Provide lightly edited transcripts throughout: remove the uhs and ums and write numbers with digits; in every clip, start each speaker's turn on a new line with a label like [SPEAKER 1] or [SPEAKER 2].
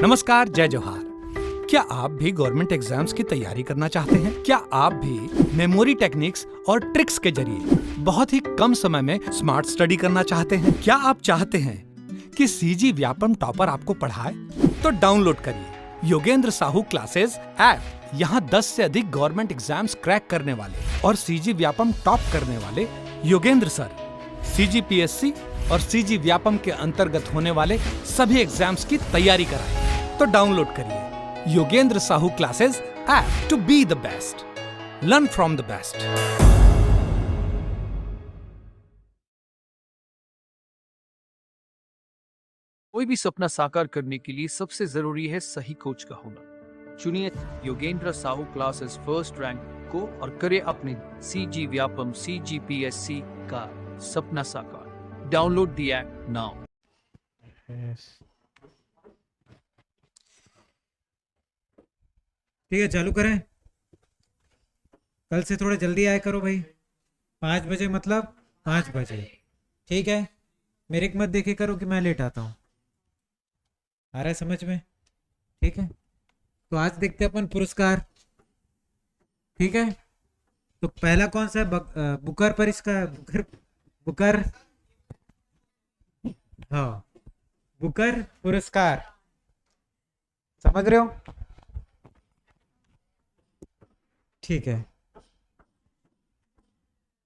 [SPEAKER 1] नमस्कार, जय जोहार। क्या आप भी गवर्नमेंट एग्जाम्स की तैयारी करना चाहते हैं? क्या आप भी मेमोरी टेक्निक्स और ट्रिक्स के जरिए बहुत ही कम समय में स्मार्ट स्टडी करना चाहते हैं? क्या आप चाहते हैं कि सीजी व्यापम टॉपर आपको पढ़ाए? तो डाउनलोड करिए योगेंद्र साहू क्लासेस ऐप। यहाँ 10 से अधिक गवर्नमेंट एग्जाम्स क्रैक करने वाले और सीजी व्यापम टॉप करने वाले योगेंद्र सर सीजीपीएससी और सीजी व्यापम के अंतर्गत होने वाले सभी एग्जाम्स की तैयारी कराएं। तो डाउनलोड करिए Yogendra Sahu classes app to be the best, learn from the best.
[SPEAKER 2] कोई भी सपना साकार करने के लिए सबसे जरूरी है सही कोच का होना। चुनिए Yogendra Sahu classes first rank को और करे अपने सीजी व्यापम सीजीपीएससी का सपना साकार। Download the app now.
[SPEAKER 3] ठीक है, चालू करें। कल से थोड़ा जल्दी आया करो भाई। 5 बजे मतलब 5 बजे, ठीक है। मेरे को मत देखे करो कि मैं लेट आता हूँ। आ रहा है समझ में? ठीक है, तो आज देखते हैं अपन पुरस्कार। ठीक है, तो पहला कौन सा है? बुकर पर इसका बुकर हाँ, बुकर पुरस्कार, समझ रहे हो? ठीक है,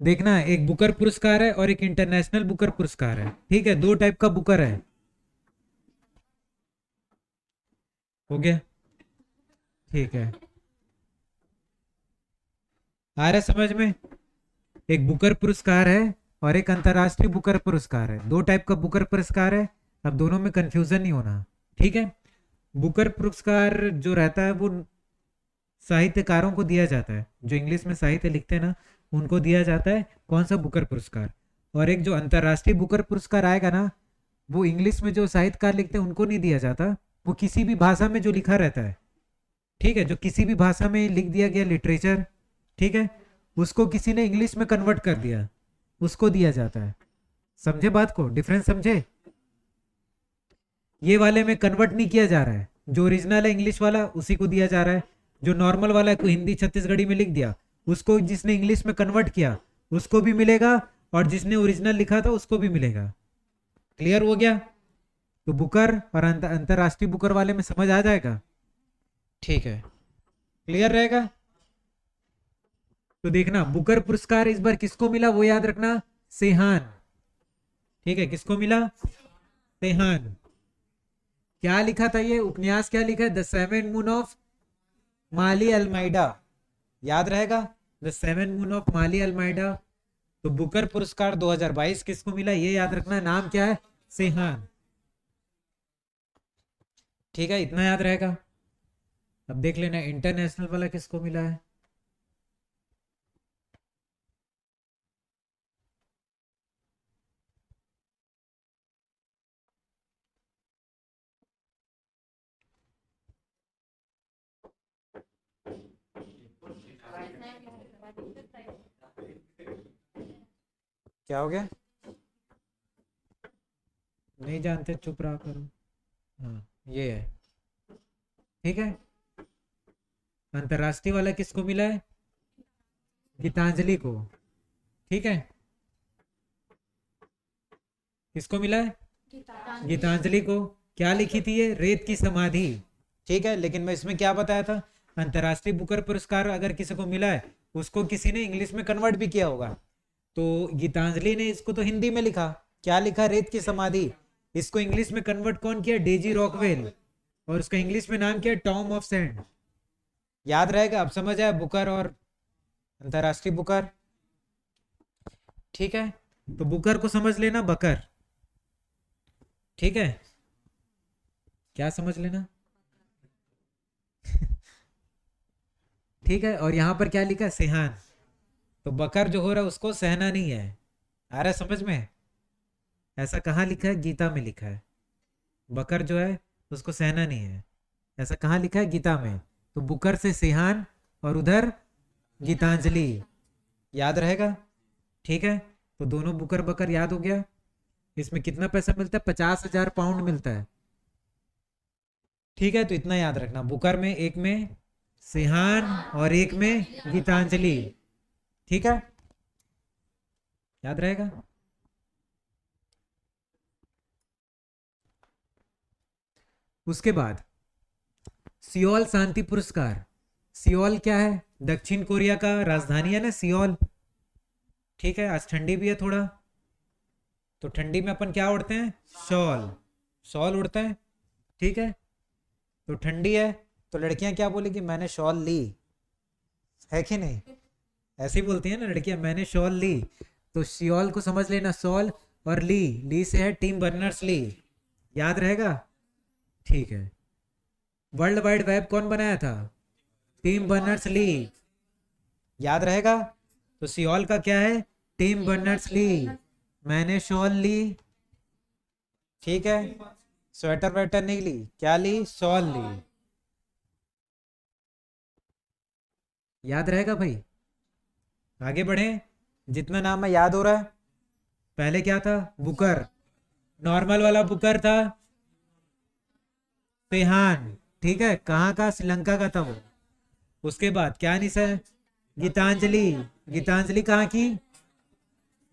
[SPEAKER 3] देखना, एक बुकर पुरस्कार है और एक इंटरनेशनल बुकर पुरस्कार है। ठीक है, 2 टाइप का बुकर है। हो गया? ठीक है, आ रहा है समझ में? एक बुकर पुरस्कार है और एक अंतरराष्ट्रीय बुकर पुरस्कार है। 2 टाइप का बुकर पुरस्कार है। अब दोनों में कंफ्यूजन नहीं होना, ठीक है। बुकर पुरस्कार जो रहता है वो साहित्यकारों को दिया जाता है, जो इंग्लिश में साहित्य लिखते हैं ना, उनको दिया जाता है कौन सा बुकर पुरस्कार। और एक जो अंतरराष्ट्रीय बुकर पुरस्कार आएगा ना, वो इंग्लिश में जो साहित्यकार लिखते हैं उनको नहीं दिया जाता, वो किसी भी भाषा में जो लिखा रहता है, ठीक है, जो किसी भी भाषा में लिख दिया गया लिटरेचर, ठीक है, उसको किसी ने इंग्लिश में कन्वर्ट कर दिया, उसको दिया जाता है। समझे बात को? डिफरेंस समझे? ये वाले में कन्वर्ट नहीं किया जा रहा है, जो ओरिजिनल है इंग्लिश वाला उसी को दिया जा रहा है। जो नॉर्मल वाला है, कोई हिंदी छत्तीसगढ़ी में लिख दिया, उसको जिसने इंग्लिश में कन्वर्ट किया उसको भी मिलेगा, और जिसने ओरिजिनल लिखा था उसको भी मिलेगा। क्लियर हो गया? तो बुकर और अंतरराष्ट्रीय बुकर वाले में समझ आ जाएगा? ठीक है, क्लियर रहेगा? तो देखना, बुकर पुरस्कार इस बार किसको मिला वो याद रखना, सेहान। ठीक है, किसको मिला? सेहान। क्या लिखा था ये उपन्यास? क्या लिखा है? द 7 मून ऑफ माली अल्माइडा। याद रहेगा? द 7 मून ऑफ माली अल्माइडा। तो बुकर पुरस्कार 2022 किसको मिला ये याद रखना, नाम क्या है? सेहान। ठीक है, इतना याद रहेगा। अब देख लेना इंटरनेशनल वाला किसको मिला है। क्या हो गया? नहीं जानते, चुप रहा करो। हाँ, ये है। ठीक है, अंतरराष्ट्रीय वाला किसको मिला है? गीतांजलि को। ठीक है, किसको मिला है? गीतांजलि को। क्या लिखी थी ये? रेत की समाधि। ठीक है, लेकिन मैं इसमें क्या बताया था, अंतरराष्ट्रीय बुकर पुरस्कार अगर किसी को मिला है उसको किसी ने इंग्लिश में कन्वर्ट भी किया होगा। तो गीतांजलि ने इसको तो हिंदी में लिखा, क्या लिखा? रेत की समाधि। इसको इंग्लिश में कन्वर्ट कौन किया? Daisy Rockwell. और उसका इंग्लिश में नाम क्या? Tom of sand. याद रहेगा? अब समझ आया बुकर और अंतरराष्ट्रीय बुकर? ठीक है, तो बुकर को समझ लेना बकर। ठीक है, क्या समझ लेना? ठीक है, और यहां पर क्या लिखा है? सेहान। तो बकर जो हो रहा है उसको सहना नहीं है। आ रहा है समझ में? ऐसा कहाँ लिखा है? गीता में लिखा है। बकर जो है उसको सहना नहीं है, ऐसा कहाँ लिखा है? गीता में। तो बुकर से सेहान और उधर गीतांजलि। याद रहेगा? ठीक है, तो दोनों बुकर बकर याद हो गया। इसमें कितना पैसा मिलता है? 50,000 पाउंड मिलता है। ठीक है, तो इतना याद रखना, बुकर में एक में सिहान और एक में गीतांजलि। ठीक है, याद रहेगा। उसके बाद सियोल शांति पुरस्कार। सियोल क्या है? दक्षिण कोरिया का राजधानी है ना, सियोल। ठीक है, आज ठंडी भी है थोड़ा, तो ठंडी में अपन क्या ओढ़ते हैं? शॉल, शॉल ओढ़ते हैं। ठीक है, तो ठंडी है तो लड़कियां क्या बोलेगी? मैंने शॉल ली, है कि नहीं? ऐसे ही बोलती हैं ना लड़कियां, मैंने शॉल ली। तो सियोल को समझ लेना, शॉल और ली, ली से है टिम बर्नर्स ली। याद रहेगा? ठीक है। वर्ल्ड वाइड वेब कौन बनाया था? Tim Berners Lee. याद रहेगा? तो सियोल का क्या है? Tim Berners Lee. मैंने शॉल ली। ठीक है, स्वेटर वेटर नहीं ली, क्या ली? शॉल ली। याद रहेगा भाई? आगे बढ़े, जितना नाम है याद हो रहा है? पहले क्या था? बुकर, नॉर्मल वाला बुकर था सिहान। ठीक है, कहाँ का? श्रीलंका का था वो। उसके बाद क्या निशा है? गीतांजलि। गीतांजलि कहाँ की?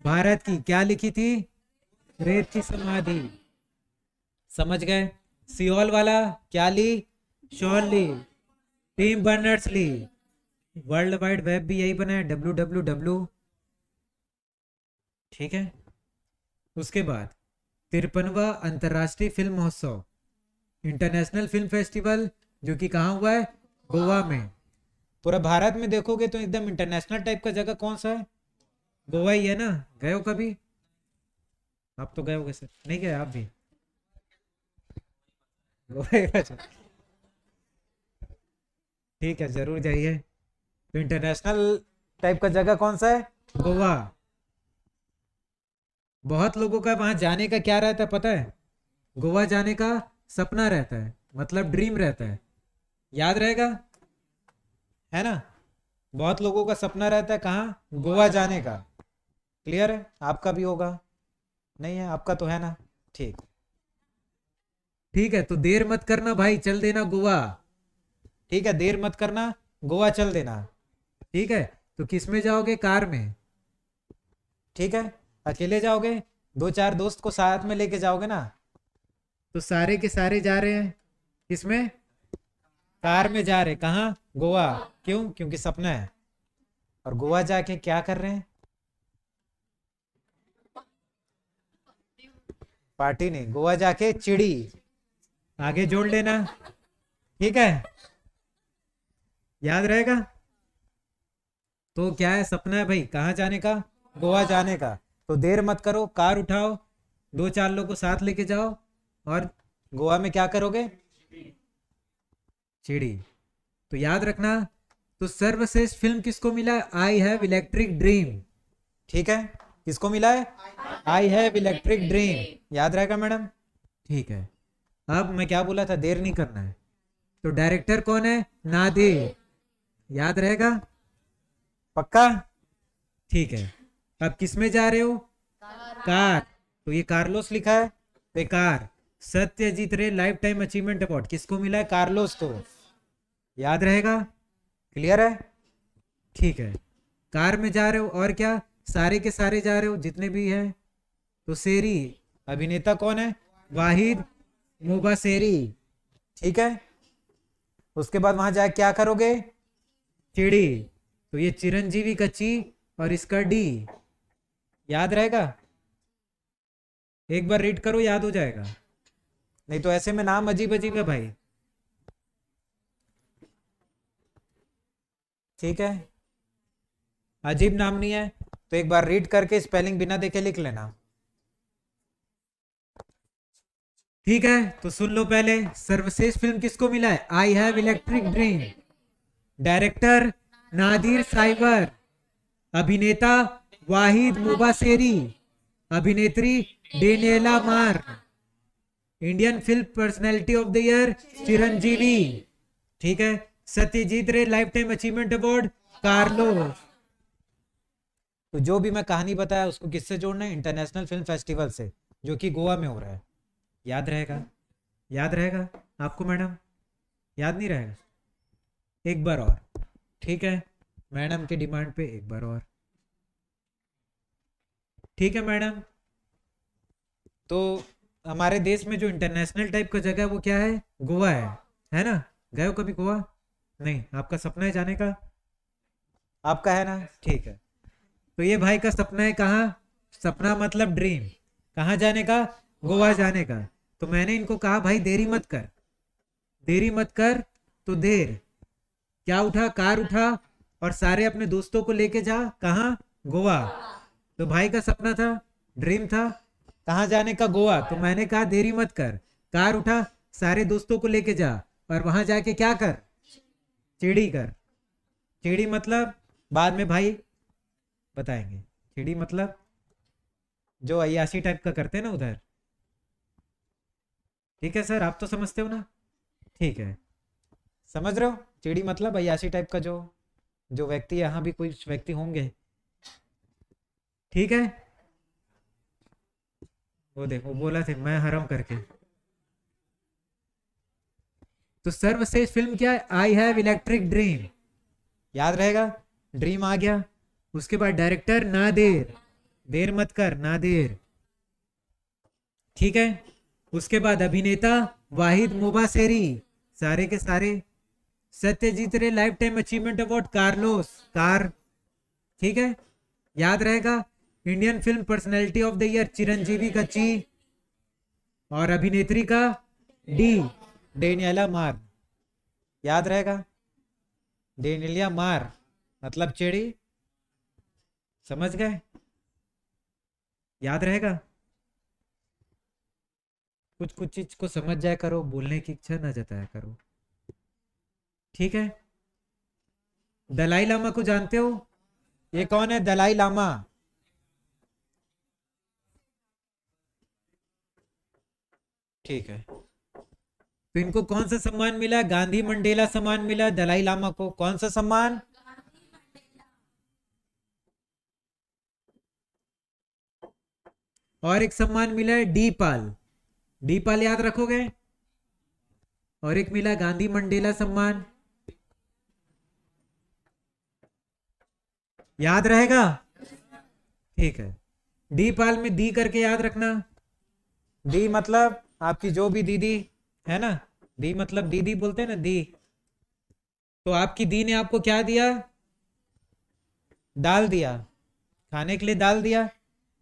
[SPEAKER 3] भारत की। क्या लिखी थी? रेत की समाधि। समझ गए? सियोल वाला क्या ली? शॉल ली। Tim Berners Lee. World Wide Web भी यही बना है, www। ठीक है, उसके बाद 53वां अंतर्राष्ट्रीय फिल्म महोत्सव, इंटरनेशनल फिल्म फेस्टिवल, जो कि कहाँ हुआ है? गोवा में। पूरा भारत में देखोगे तो एकदम इंटरनेशनल टाइप का जगह कौन सा है? गोवा ही है ना। गए हो कभी? आप तो गए होगे सर, नहीं गए आप भी? गोवा ही है। ठीक है, जरूर जाइए। तो इंटरनेशनल टाइप का जगह कौन सा है? गोवा। बहुत लोगों का वहां जाने का क्या रहता है पता है? गोवा जाने का सपना रहता है, मतलब ड्रीम रहता है। याद रहेगा? है ना? बहुत लोगों का सपना रहता है कहाँ? गोवा जाने का। क्लियर है? आपका भी होगा, नहीं है? आपका तो है ना। ठीक, ठीक है, तो देर मत करना भाई, चल देना गोवा। ठीक है, देर मत करना, गोवा चल देना। ठीक है, तो किस में जाओगे? कार में। ठीक है, अकेले जाओगे? दो चार दोस्त को साथ में लेके जाओगे ना? तो सारे के सारे जा रहे हैं किसमें? कार में जा रहे। कहाँ? गोवा। क्यों? क्योंकि सपना है। और गोवा जाके क्या कर रहे हैं? पार्टी नहीं, गोवा जाके चिड़ी। आगे जोड़ लेना। ठीक है, याद रहेगा? तो क्या है? सपना है भाई, कहाँ जाने का? गोवा जाने का। तो देर मत करो, कार उठाओ, दो चार लोग को साथ लेके जाओ, और गोवा में क्या करोगे? चिड़ी। तो याद रखना, तो सर्वश्रेष्ठ फिल्म किसको मिला है? आई हैव इलेक्ट्रिक ड्रीम। ठीक है, किसको मिला है? आई हैव इलेक्ट्रिक ड्रीम। याद रहेगा मैडम? ठीक है, अब मैं क्या बोला था? देर नहीं करना है। तो डायरेक्टर कौन है? नादिर। याद रहेगा? पक्का? ठीक है, अब किस में जा रहे हो? कार। तो ये कार्लोस लिखा है, बेकार। Satyajit Ray lifetime achievement award किसको मिला है? कार्लोस को। याद रहेगा? क्लियर है? ठीक है, कार में जा रहे हो, और क्या? सारे के सारे जा रहे हो जितने भी हैं। तो शेरी, अभिनेता कौन है? वाहिद मुबासेरी। ठीक है, उसके बाद वहां जाके क्या करोगे? चिड़ी। तो ये चिरंजीवी का ची और इसका डी। याद रहेगा? एक बार रीड करो, याद हो जाएगा। नहीं तो ऐसे में नाम अजीब अजीब है भाई। ठीक है, अजीब नाम नहीं है तो एक बार रीड करके स्पेलिंग बिना देखे लिख लेना। ठीक है, तो सुन लो पहले, सर्वश्रेष्ठ फिल्म किसको मिला है? आई have electric dream. Director Nadir cyber. अभिनेता वाहिद मुबासेरी। अभिनेत्री डेनियला मार। Indian film personality of the year Chiranjeevi. ठीक है, Satyajit Ray lifetime achievement award Carlos. तो जो भी मैं कहानी बताया उसको किससे जोड़ना है? इंटरनेशनल फिल्म फेस्टिवल से, जो कि गोवा में हो रहा है। याद रहेगा? याद रहेगा आपको मैडम? याद नहीं रहेगा? एक बार और, ठीक है, मैडम की डिमांड पे एक बार और। ठीक है मैडम, तो हमारे देश में जो इंटरनेशनल टाइप का जगह है वो क्या है? गोवा है ना? गए हो कभी गोवा? नहीं, आपका सपना है जाने का? आपका है ना? ठीक है, तो ये भाई का सपना है कहाँ? सपना मतलब ड्रीम, कहाँ जाने का? गोवा जाने का। तो मैंने इनको कहा भाई देरी मत कर, देरी मत कर। तो देर क्या उठा? कार उठा और सारे अपने दोस्तों को लेके जा, कहाँ? गोवा। तो भाई का सपना था, ड्रीम था कहाँ जाने का? गोवा। तो मैंने कहा देरी मत कर, कार उठा, सारे दोस्तों को लेके जा और वहां जाके क्या कर? चिड़ी कर। चिड़ी मतलब बाद में भाई बताएंगे। चिड़ी मतलब जो अय्याशी टाइप का करते हैं ना उधर। ठीक है सर, आप तो समझते हो ना? ठीक है, समझ रहे हो? चिड़ी मतलब अय्याशी टाइप का जो जो व्यक्ति, यहाँ भी कुछ व्यक्ति होंगे, ठीक है। वो देखो बोला थे मैं हरम करके। तो सर्वश्रेष्ठ फिल्म क्या है? आई हैव इलेक्ट्रिक ड्रीम, याद रहेगा? ड्रीम आ गया। उसके बाद डायरेक्टर नादेर, देर मत कर, नादेर, ठीक है। उसके बाद अभिनेता वाहिद मोबासेरी, सारे के सारे। Satyajit Ray lifetime achievement award Carlos, car, ठीक है, याद रहेगा। Indian film personality of the year Chiranjeevi का ची, और अभिनेत्री का डी, डेनियला मार, याद रहेगा? डेनियला मार मतलब चिड़ी, समझ गए? याद रहेगा? कुछ कुछ चीज को समझ जाया करो, बोलने की इच्छा ना जताया करो, ठीक है। दलाई लामा को जानते हो? ये कौन है दलाई लामा? ठीक है, तो इनको कौन सा सम्मान मिला? गांधी मंडेला सम्मान मिला दलाई लामा को। कौन सा सम्मान? और एक सम्मान मिला है डी पाल, डी पाल याद रखोगे? और एक मिला गांधी मंडेला सम्मान, याद रहेगा? ठीक है, डी पाल में दी करके याद रखना। दी मतलब आपकी जो भी दीदी है ना, दी मतलब दीदी बोलते हैं ना, दी। तो आपकी दी ने आपको क्या दिया? दाल दिया, खाने के लिए दाल दिया,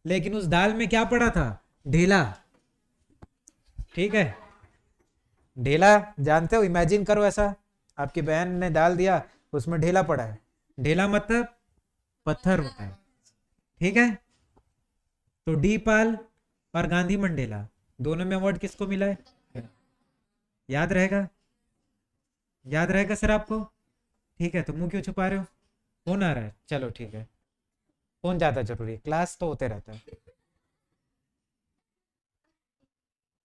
[SPEAKER 3] लेकिन उस दाल में क्या पड़ा था? ढेला, ठीक है। ढेला जानते हो? इमेजिन करो ऐसा, आपकी बहन ने दाल दिया, उसमें ढेला पड़ा है। ढेला मतलब पत्थर होता है, ठीक है। तो डी पाल और गांधी मंडेला दोनों में अवार्ड किसको मिला है? याद रहेगा? याद रहेगा सर आपको? ठीक है, तो मुंह क्यों छुपा रहे हो? फोन आ रहा है, चलो ठीक है, फोन ज्यादा जरूरी, क्लास तो होते रहता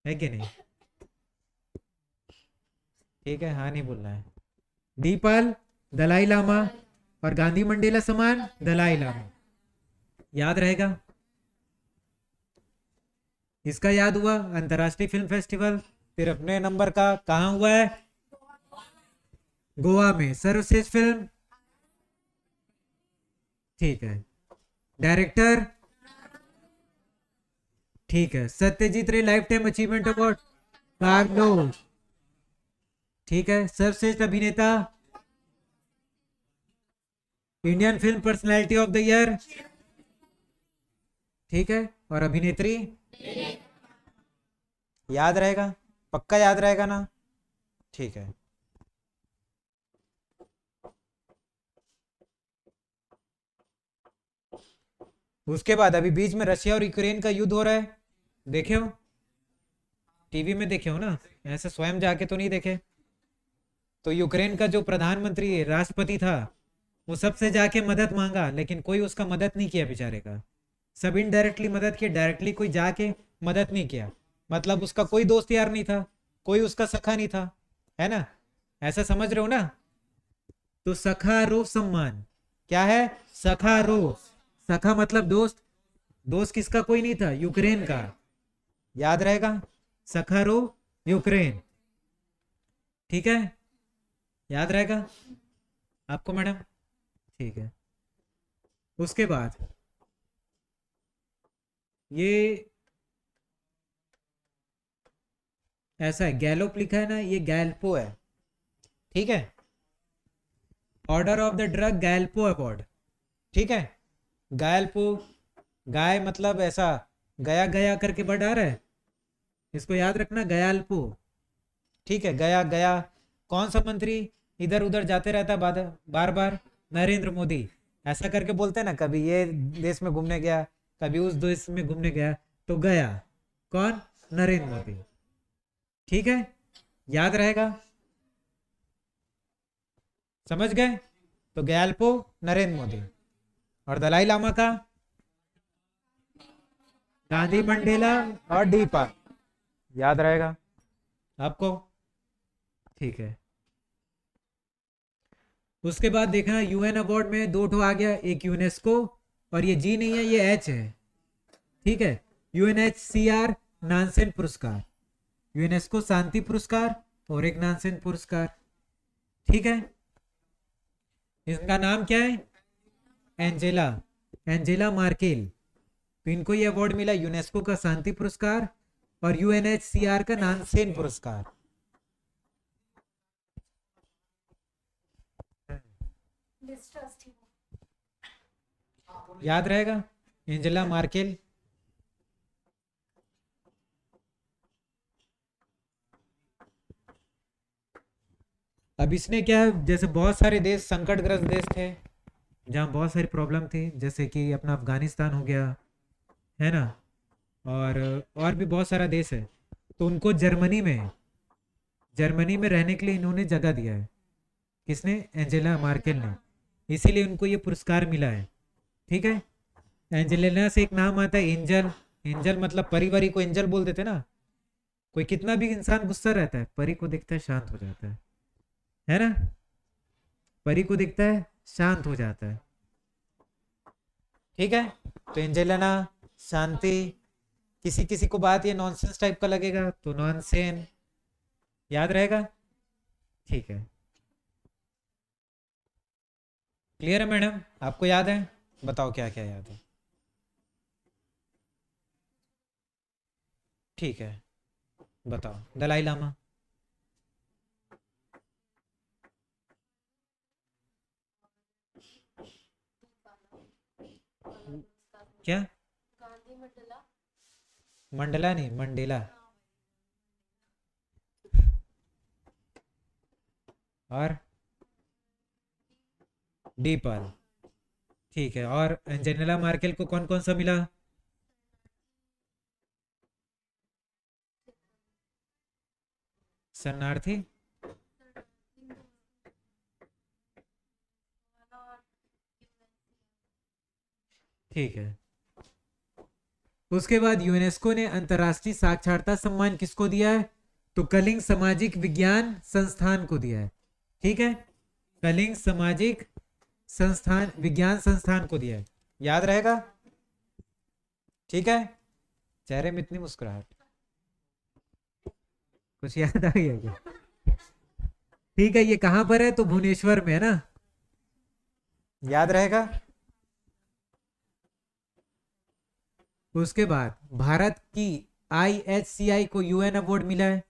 [SPEAKER 3] है कि नहीं? ठीक है, हाँ नहीं बोलना है। दीपाल, दलाई लामा और गांधी मंडेला समान दलाई लामा, याद रहेगा? इसका याद हुआ अंतरराष्ट्रीय फिल्म फेस्टिवल। फिर अपने नंबर का कहाँ हुआ है? गोवा में। सर्वश्रेष्ठ फिल्म, ठीक है। डायरेक्टर, ठीक है। Satyajit Ray lifetime achievement award Carlos, ठीक है। सर्वश्रेष्ठ अभिनेता Indian film personality of the year, ठीक है। और अभिनेत्री याद रहेगा? पक्का याद रहेगा ना? ठीक है। उसके बाद अभी बीच में रशिया और यूक्रेन का युद्ध हो रहा है, देखे हो? टीवी में देखे हो ना, ऐसे स्वयं जाके तो नहीं देखे। तो यूक्रेन का जो प्रधानमंत्री राष्ट्रपति था वो सबसे जाके मदद मांगा, लेकिन कोई उसका मदद नहीं किया बेचारे का। सब इनडायरेक्टली मदद किया, डायरेक्टली कोई जाके मदद नहीं किया। मतलब उसका कोई दोस्त यार नहीं था, कोई उसका सखा नहीं था, है ना? ऐसा समझ रहे हो ना? तो सखारो सम्मान क्या है? सखारो, सखा मतलब दोस्त, दोस्त किसका? कोई नहीं था, यूक्रेन का, याद रहेगा? सखारो यूक्रेन, ठीक है। याद रहेगा आपको मैडम? ठीक है। उसके बाद ये ऐसा है, गैलोप लिखा है ना, ये गैल्पो है, ठीक है। Order of the Druk Gyalpo award, ठीक है। गैल्पो, गाय मतलब ऐसा गया गया करके वर्ड आ रहा है, इसको याद रखना, गयाल्पो, ठीक है। गया गया, कौन सा मंत्री इधर उधर जाते रहता बार बार? नरेंद्र मोदी। ऐसा करके बोलते हैं ना, कभी ये देश में घूमने गया, कभी उस देश में घूमने गया, तो गया कौन? नरेंद्र मोदी, ठीक है। याद रहेगा, समझ गए? तो गयाल्पो नरेंद्र मोदी। और दलाई लामा का गांधी, मंडेला और डीपा, याद रहेगा आपको, ठीक है। उसके बाद देखना यूएन अवार्ड में दो ठो आ गया, एक यूनेस्को और ये जी नहीं है, ये एच है, ठीक है। यूएनएचसीआर नानसेन पुरस्कार, यूनेस्को शांति पुरस्कार और एक नानसेन पुरस्कार, ठीक है। इनका नाम क्या है? Angela, Angela Merkel. तो इनको ये अवार्ड मिला, यूनेस्को का शांति पुरस्कार और यूएनएचसीआर का नानसेन पुरस्कार। याद रहेगा, एंजेला मार्केल। अब इसने क्या है, जैसे बहुत सारे देश संकटग्रस्त देश थे जहाँ बहुत सारी प्रॉब्लम थी, जैसे कि अपना अफगानिस्तान हो गया, है ना, और भी बहुत सारा देश है, तो उनको जर्मनी में रहने के लिए इन्होंने जगह दिया है। किसने? एंजेला मार्केल ने, इसीलिए उनको ये पुरस्कार मिला है, ठीक है। एंजेलिना से एक नाम आता है एंजल, एंजल मतलब परी, वरी को एंजल बोल देते ना। कोई कितना भी इंसान गुस्सा रहता है, परी को दिखता है शांत हो जाता है ना, परी को दिखता है शांत हो जाता है, ठीक है। तो एंजेलिना, शांति, किसी किसी को बात ये नॉनसेंस टाइप का लगेगा तो नॉनसेन, याद रहेगा, ठीक है। क्लियर है मैडम? आपको याद है? बताओ क्या क्या याद है? ठीक है, बताओ। दलाई लामा, क्या? मंडला नहीं, मंडेला। और डीपल, ठीक है। और एंजेलिना मार्केल को कौन कौन सा मिला? शरणार्थी, ठीक है। उसके बाद यूनेस्को ने अंतर्राष्ट्रीय साक्षरता सम्मान किसको दिया है? तो कलिंग सामाजिक विज्ञान संस्थान को दिया है, ठीक है। कलिंग सामाजिक संस्थान, विज्ञान संस्थान को दिया है, याद रहेगा, ठीक है। चेहरे में इतनी मुस्कुराहट, कुछ याद आ गया क्या? ठीक है, ये कहां पर है? तो भुवनेश्वर में है ना, याद रहेगा। उसके बाद भारत की IHCI को यूएन अवार्ड मिला है,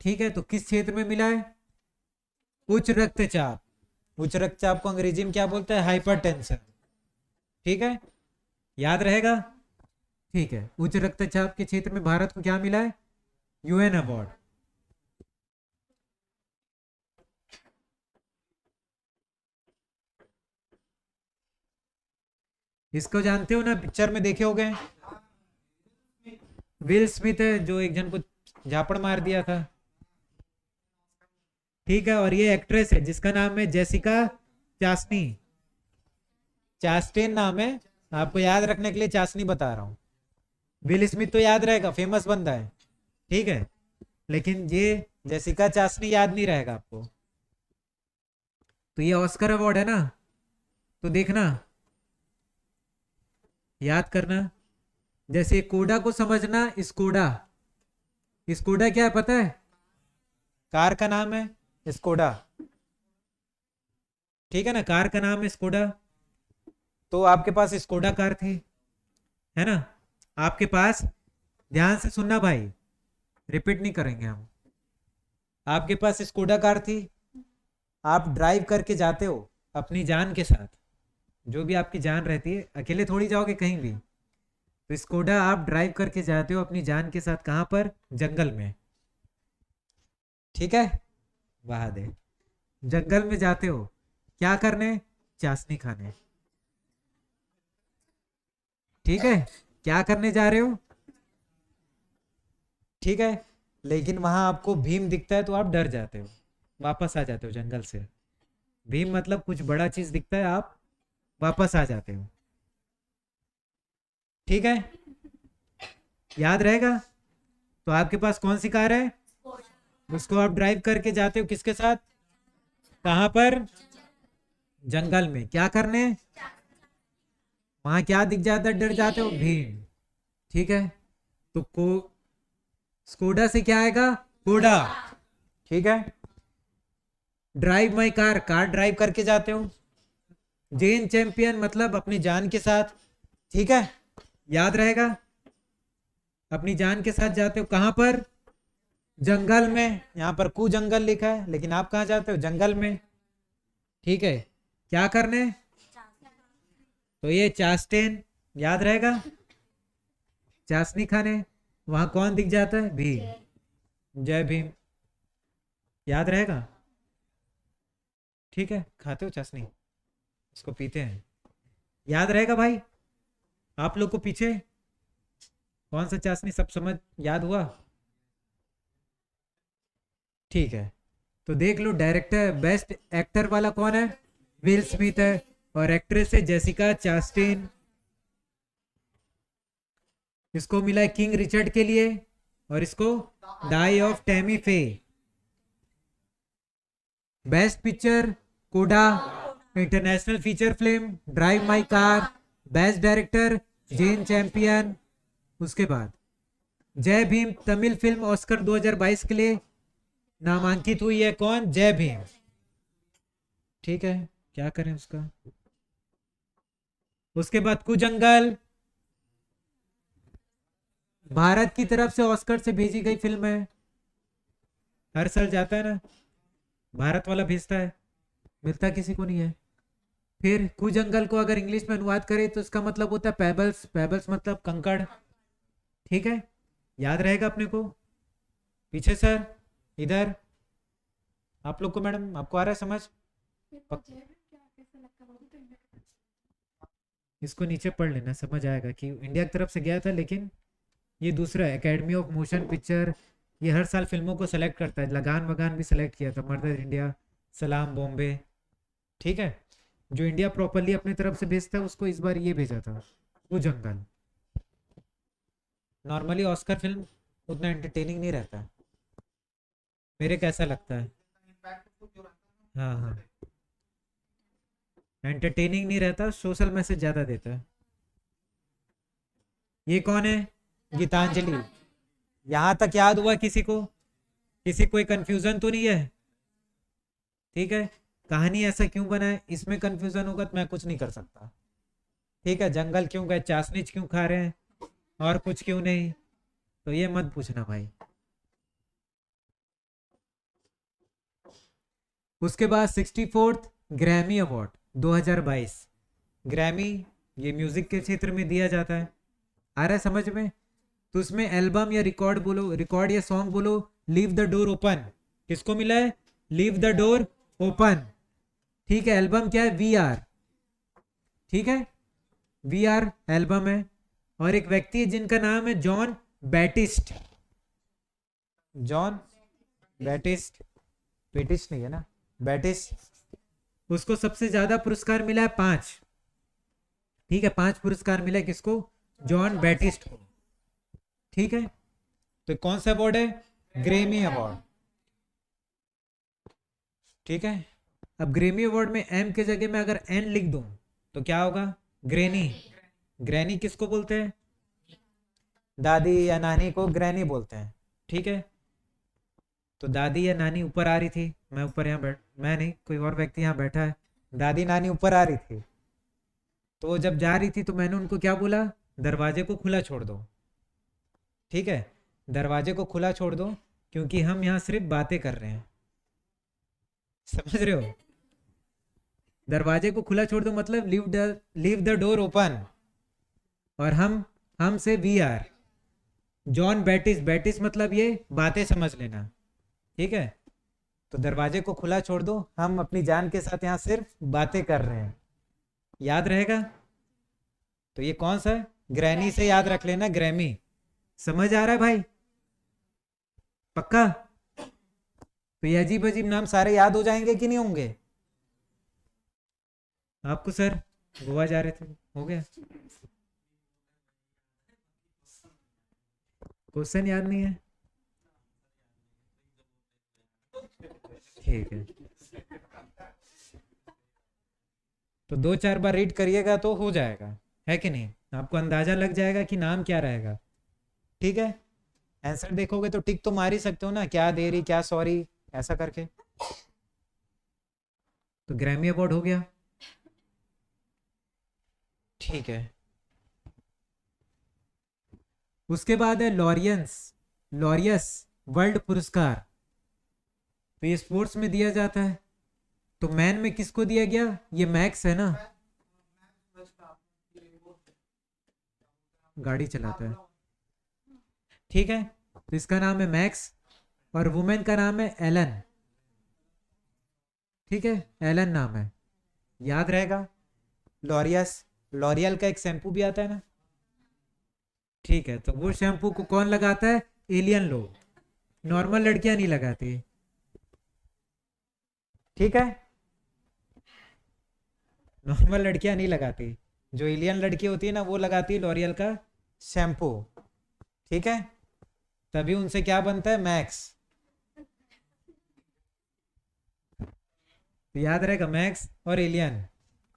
[SPEAKER 3] ठीक है। तो किस क्षेत्र में मिला है? उच्च रक्तचाप, उच्च रक्तचाप को अंग्रेजी में क्या बोलते हैं? हाइपरटेंशन, ठीक है, याद रहेगा, ठीक है। उच्च रक्तचाप के क्षेत्र में भारत को क्या मिला है? UN award. इसको जानते हो ना, पिक्चर में देखे हो गए, विल स्मिथ है जो एक जन को झापड़ मार दिया था, ठीक है। और ये एक्ट्रेस है जिसका नाम है जेसिका चास्नी, चास्टेन नाम है, आपको याद रखने के लिए चाशनी बता रहा हूं। विल स्मिथ तो याद रहेगा, फेमस बंदा है, ठीक है, लेकिन ये जेसिका चाशनी याद नहीं रहेगा आपको। तो ये ऑस्कर अवार्ड है ना, तो देखना, याद करना। जैसे कोडा को समझना, स्कोडा, स्कोडा क्या है पता है? कार का नाम है स्कोडा, ठीक है ना, कार का नाम है स्कोडा। तो आपके पास स्कोडा कार थी, है ना, आपके पास, ध्यान से सुनना भाई, रिपीट नहीं करेंगे हम। आपके पास स्कोडा कार थी, आप ड्राइव करके जाते हो अपनी जान के साथ, जो भी आपकी जान रहती है, अकेले थोड़ी जाओगे कहीं भी। तो स्कोडा आप ड्राइव करके जाते हो अपनी जान के साथ, कहाँ पर, जंगल में, ठीक है, वहां दे, जंगल में जाते हो क्या करने, चाशनी खाने, ठीक है, क्या करने जा रहे हो, ठीक है। लेकिन वहां आपको भीम दिखता है तो आप डर जाते हो, वापस आ जाते हो जंगल से। भीम मतलब कुछ बड़ा चीज दिखता है, आप वापस आ जाते हो, ठीक है, याद रहेगा। तो आपके पास कौन सी कार है, उसको आप ड्राइव करके जाते हो किसके साथ, कहां पर, जंगल में, क्या करने, वहां क्या दिख जाता है, डर जाते हो, भीम, ठीक है। तो को स्कोडा से क्या आएगा, कोडा, ठीक है। Drive my car, car drive करके जाते हो। जेन चैंपियन मतलब अपनी जान के साथ, ठीक है, याद रहेगा, अपनी जान के साथ जाते हो कहां पर, जंगल में। यहां पर कु जंगल लिखा है, लेकिन आप कहां जाते हो, जंगल में, ठीक है, क्या करने, तो ये चास्टेन, याद रहेगा, चाशनी खाने। वहां कौन दिख जाता है, भीम, जय भीम, याद रहेगा, ठीक है। खाते हो चाशनी, इसको पीते हैं, याद रहेगा भाई। आप लोग को पीछे कौन सा चाशनी सब समझ याद हुआ, ठीक है। तो देख लो, डायरेक्टर बेस्ट एक्टर वाला कौन है, विल स्मिथ है, और एक्ट्रेस है जेसिका चास्टेन। इसको मिला है किंग रिचर्ड के लिए, और इसको डाई of Tammy Faye. Best picture CODA, international feature film Drive my Car, best director Jane Campion. उसके बाद जय भीम तमिल फिल्म ऑस्कर 2022 के लिए नामांकित हुई है, कौन, जय भीम, ठीक है, क्या करें उसका। उसके बाद कुजंगल भारत की तरफ से ऑस्कर से भेजी गई फिल्म है, हर साल जाता है ना, भारत वाला भेजता है, मिलता किसी को नहीं है। फिर कुजंगल को अगर इंग्लिश में अनुवाद करें तो इसका मतलब होता है पेबल्स, पेबल्स मतलब कंकड़, ठीक है, याद रहेगा अपने को। पीछे सर, इधर आप लोग को, मैडम आपको आ रहा है समझ, इसको नीचे पढ़ लेना, समझ आएगा कि इंडिया की तरफ से गया था, लेकिन ये दूसरा है, एकेडमी ऑफ मोशन पिक्चर, ये हर साल फिल्मों को सेलेक्ट करता है, लगान वगान भी सेलेक्ट किया था, मर्डर इंडिया, सलाम बॉम्बे, ठीक है। जो इंडिया प्रॉपरली अपनी तरफ से भेजता है उसको इस बार ये भेजा था, वो जंगल। नॉर्मली ऑस्कर फिल्म उतना एंटरटेनिंग नहीं रहता है, मेरे कैसा लगता है, हाँ हाँ, एंटरटेनिंग नहीं रहता, सोशल मैसेज ज्यादा देता है। ये कौन है, गीतांजलि। यहां तक याद हुआ किसी को, किसी कोई कंफ्यूजन तो नहीं है, ठीक है। कहानी ऐसा क्यों बना है, इसमें कंफ्यूजन होगा तो मैं कुछ नहीं कर सकता, ठीक है। जंगल क्यों गए, चाशनी क्यों खा रहे हैं, और कुछ क्यों नहीं, तो ये मत पूछना भाई। उसके बाद 64th ग्रैमी अवार्ड 2022, ग्रैमी ये म्यूजिक के क्षेत्र में दिया जाता है, आ रहा है समझ में। तो उसमें एल्बम या रिकॉर्ड बोलो, रिकॉर्ड या सॉन्ग बोलो, लीव द डोर ओपन, किसको मिला है, लीव द डोर ओपन, ठीक है। एल्बम क्या है, वी आर, ठीक है, वी आर एल्बम है। और एक व्यक्ति है जिनका नाम है जॉन बैटिस्ट, जॉन बैटिस्ट, बेटिस्ट नहीं है ना, बैटिस्ट। उसको सबसे ज्यादा पुरस्कार मिला है 5, ठीक है, 5 पुरस्कार मिला है किसको, जॉन बैटिस्ट को, ठीक है। तो कौन सा अवार्ड है, ग्रेमी अवार्ड, ठीक है। अब ग्रेमी अवार्ड में एम के जगह में अगर एन लिख दूं तो क्या होगा, ग्रैनी। ग्रैनी किसको बोलते हैं, दादी या नानी को ग्रैनी बोलते हैं, ठीक है। तो दादी या नानी ऊपर आ रही थी, मैं ऊपर यहाँ मैं नहीं, कोई और व्यक्ति यहाँ बैठा है, दादी नानी ऊपर आ रही थी, तो वो जब जा रही थी तो मैंने उनको क्या बोला, दरवाजे को खुला छोड़ दो। ठीक है, दरवाजे को खुला छोड़ दो, क्योंकि हम यहाँ सिर्फ बातें कर रहे हैं, समझ रहे हो। दरवाजे को खुला छोड़ दो मतलब लीव द डोर ओपन। और हम से वी आर जॉन बैटिस, बैटिस मतलब ये बातें समझ लेना। ठीक है, तो दरवाजे को खुला छोड़ दो, हम अपनी जान के साथ यहाँ सिर्फ बातें कर रहे हैं, याद रहेगा। तो ये कौन सा है, ग्रैनी से याद रख लेना, ग्रैमी। समझ आ रहा है भाई, पक्का। तो ये अजीब अजीब नाम सारे याद हो जाएंगे कि नहीं होंगे। आपको सर गोवा जा रहे थे, हो गया। क्वेश्चन याद नहीं है, ठीक है। तो 2-4 बार रीड करिएगा तो हो जाएगा, है कि नहीं, आपको अंदाजा लग जाएगा कि नाम क्या रहेगा। ठीक है, आंसर देखोगे तो टिक तो मार ही सकते हो ना, क्या देरी क्या सॉरी ऐसा करके। तो ग्रैमी अवार्ड हो गया, ठीक है। उसके बाद है लॉरियस वर्ल्ड पुरस्कार। तो ये स्पोर्ट्स में दिया जाता है। तो मैन में किसको दिया गया, ये मैक्स है ना, गाड़ी चलाता है। ठीक है, तो इसका नाम है मैक्स, और वुमेन का नाम है एलन। ठीक है, एलन नाम है, याद रहेगा। लॉरियस, लॉरियल का एक शैम्पू भी आता है ना। ठीक है, तो वो शैम्पू को कौन लगाता है, एलियन लोग, नॉर्मल लड़कियां नहीं लगाती। ठीक है, नॉर्मल लड़कियां नहीं लगाती, जो एलियन लड़की होती है ना वो लगाती है लॉरियल का शैम्पू। ठीक है, तभी उनसे क्या बनता है, मैक्स। तो याद रहेगा, मैक्स और एलियन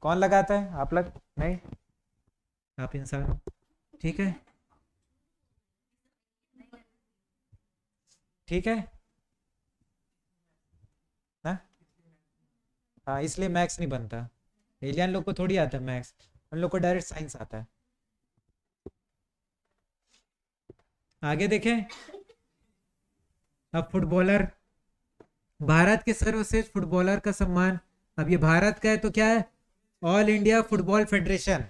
[SPEAKER 3] कौन लगाता है, आप लग नहीं, आप इंसान हो। ठीक है, ठीक है ना, हाँ, इसलिए मैक्स नहीं बनता। एलियन लोग को थोड़ी आता है मैक्स, उन लोग को डायरेक्ट साइंस आता है। आगे देखें, अब फुटबॉलर, भारत के सर्वश्रेष्ठ फुटबॉलर का सम्मान। अब ये भारत का है तो क्या है, ऑल इंडिया फुटबॉल फेडरेशन।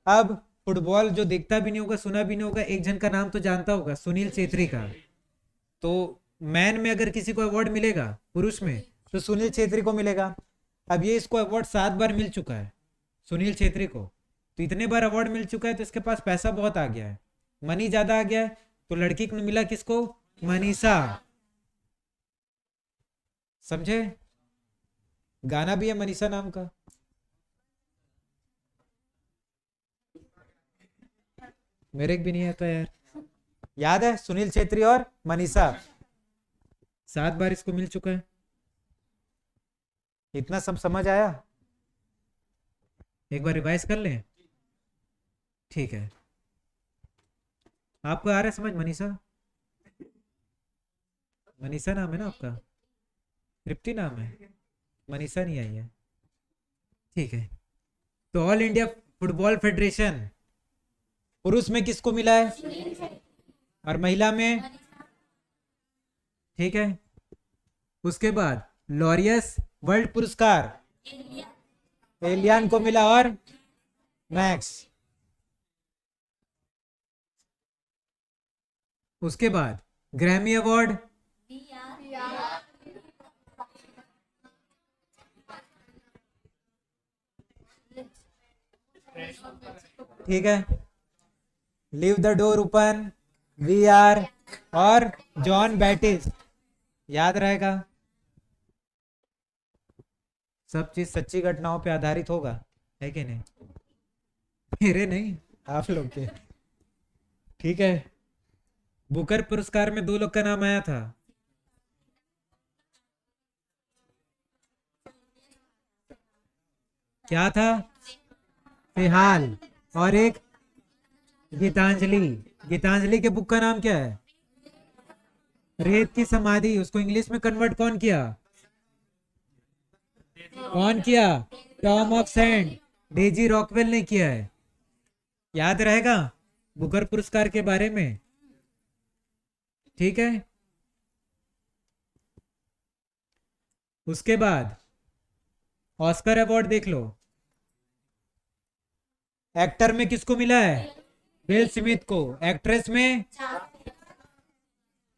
[SPEAKER 3] अब फुटबॉल जो देखता भी नहीं होगा, सुना भी नहीं होगा, एक जन का नाम तो जानता होगा, सुनील छेत्री का। तो मैन में अगर किसी को अवार्ड मिलेगा पुरुष में तो सुनील छेत्री को मिलेगा। अब ये इसको अवार्ड 7 बार मिल चुका है, सुनील छेत्री को। तो इतने बार अवार्ड मिल चुका है तो इसके पास पैसा बहुत आ गया है, मनी ज्यादा आ गया है। तो लड़की को मिला किसको, मनीषा। समझे, गाना भी है मनीषा नाम का। मेरे भी नहीं आता यार, याद है, सुनील छेत्री और मनीषा, 7 बार इसको मिल चुका है। इतना सब समझ आया, एक बार रिवाइज कर लें। ठीक है, आपको आ रहा है समझ, मनीषा, मनीषा नाम है ना आपका, तृप्ति नाम है, मनीषा नहीं आई है। ठीक है, तो ऑल इंडिया फुटबॉल फेडरेशन, पुरुष में किसको मिला है और महिला में। ठीक है, उसके बाद लॉरियस वर्ल्ड पुरस्कार एलियन को मिला और मैक्स। उसके बाद ग्रैमी अवार्ड ठीक है, leave the door open, we are और जॉन बैटिस, याद रहेगा। सब चीज सच्ची घटनाओं पे आधारित होगा, है कि नहीं, मेरे नहीं, आप लोग के। ठीक है, बुकर पुरस्कार में 2 लोग का नाम आया था, क्या था, फिलहाल और एक गीतांजलि। गीतांजलि के बुक का नाम क्या है, रेत की समाधि। उसको इंग्लिश में कन्वर्ट कौन किया, कौन किया? Tomb of sand, Daisy Rockwell ने किया है। याद रहेगा बुकर पुरस्कार के बारे में, ठीक है। उसके बाद ऑस्कर अवार्ड देख लो। एक्टर में किसको मिला है? विल स्मिथ को। एक्ट्रेस में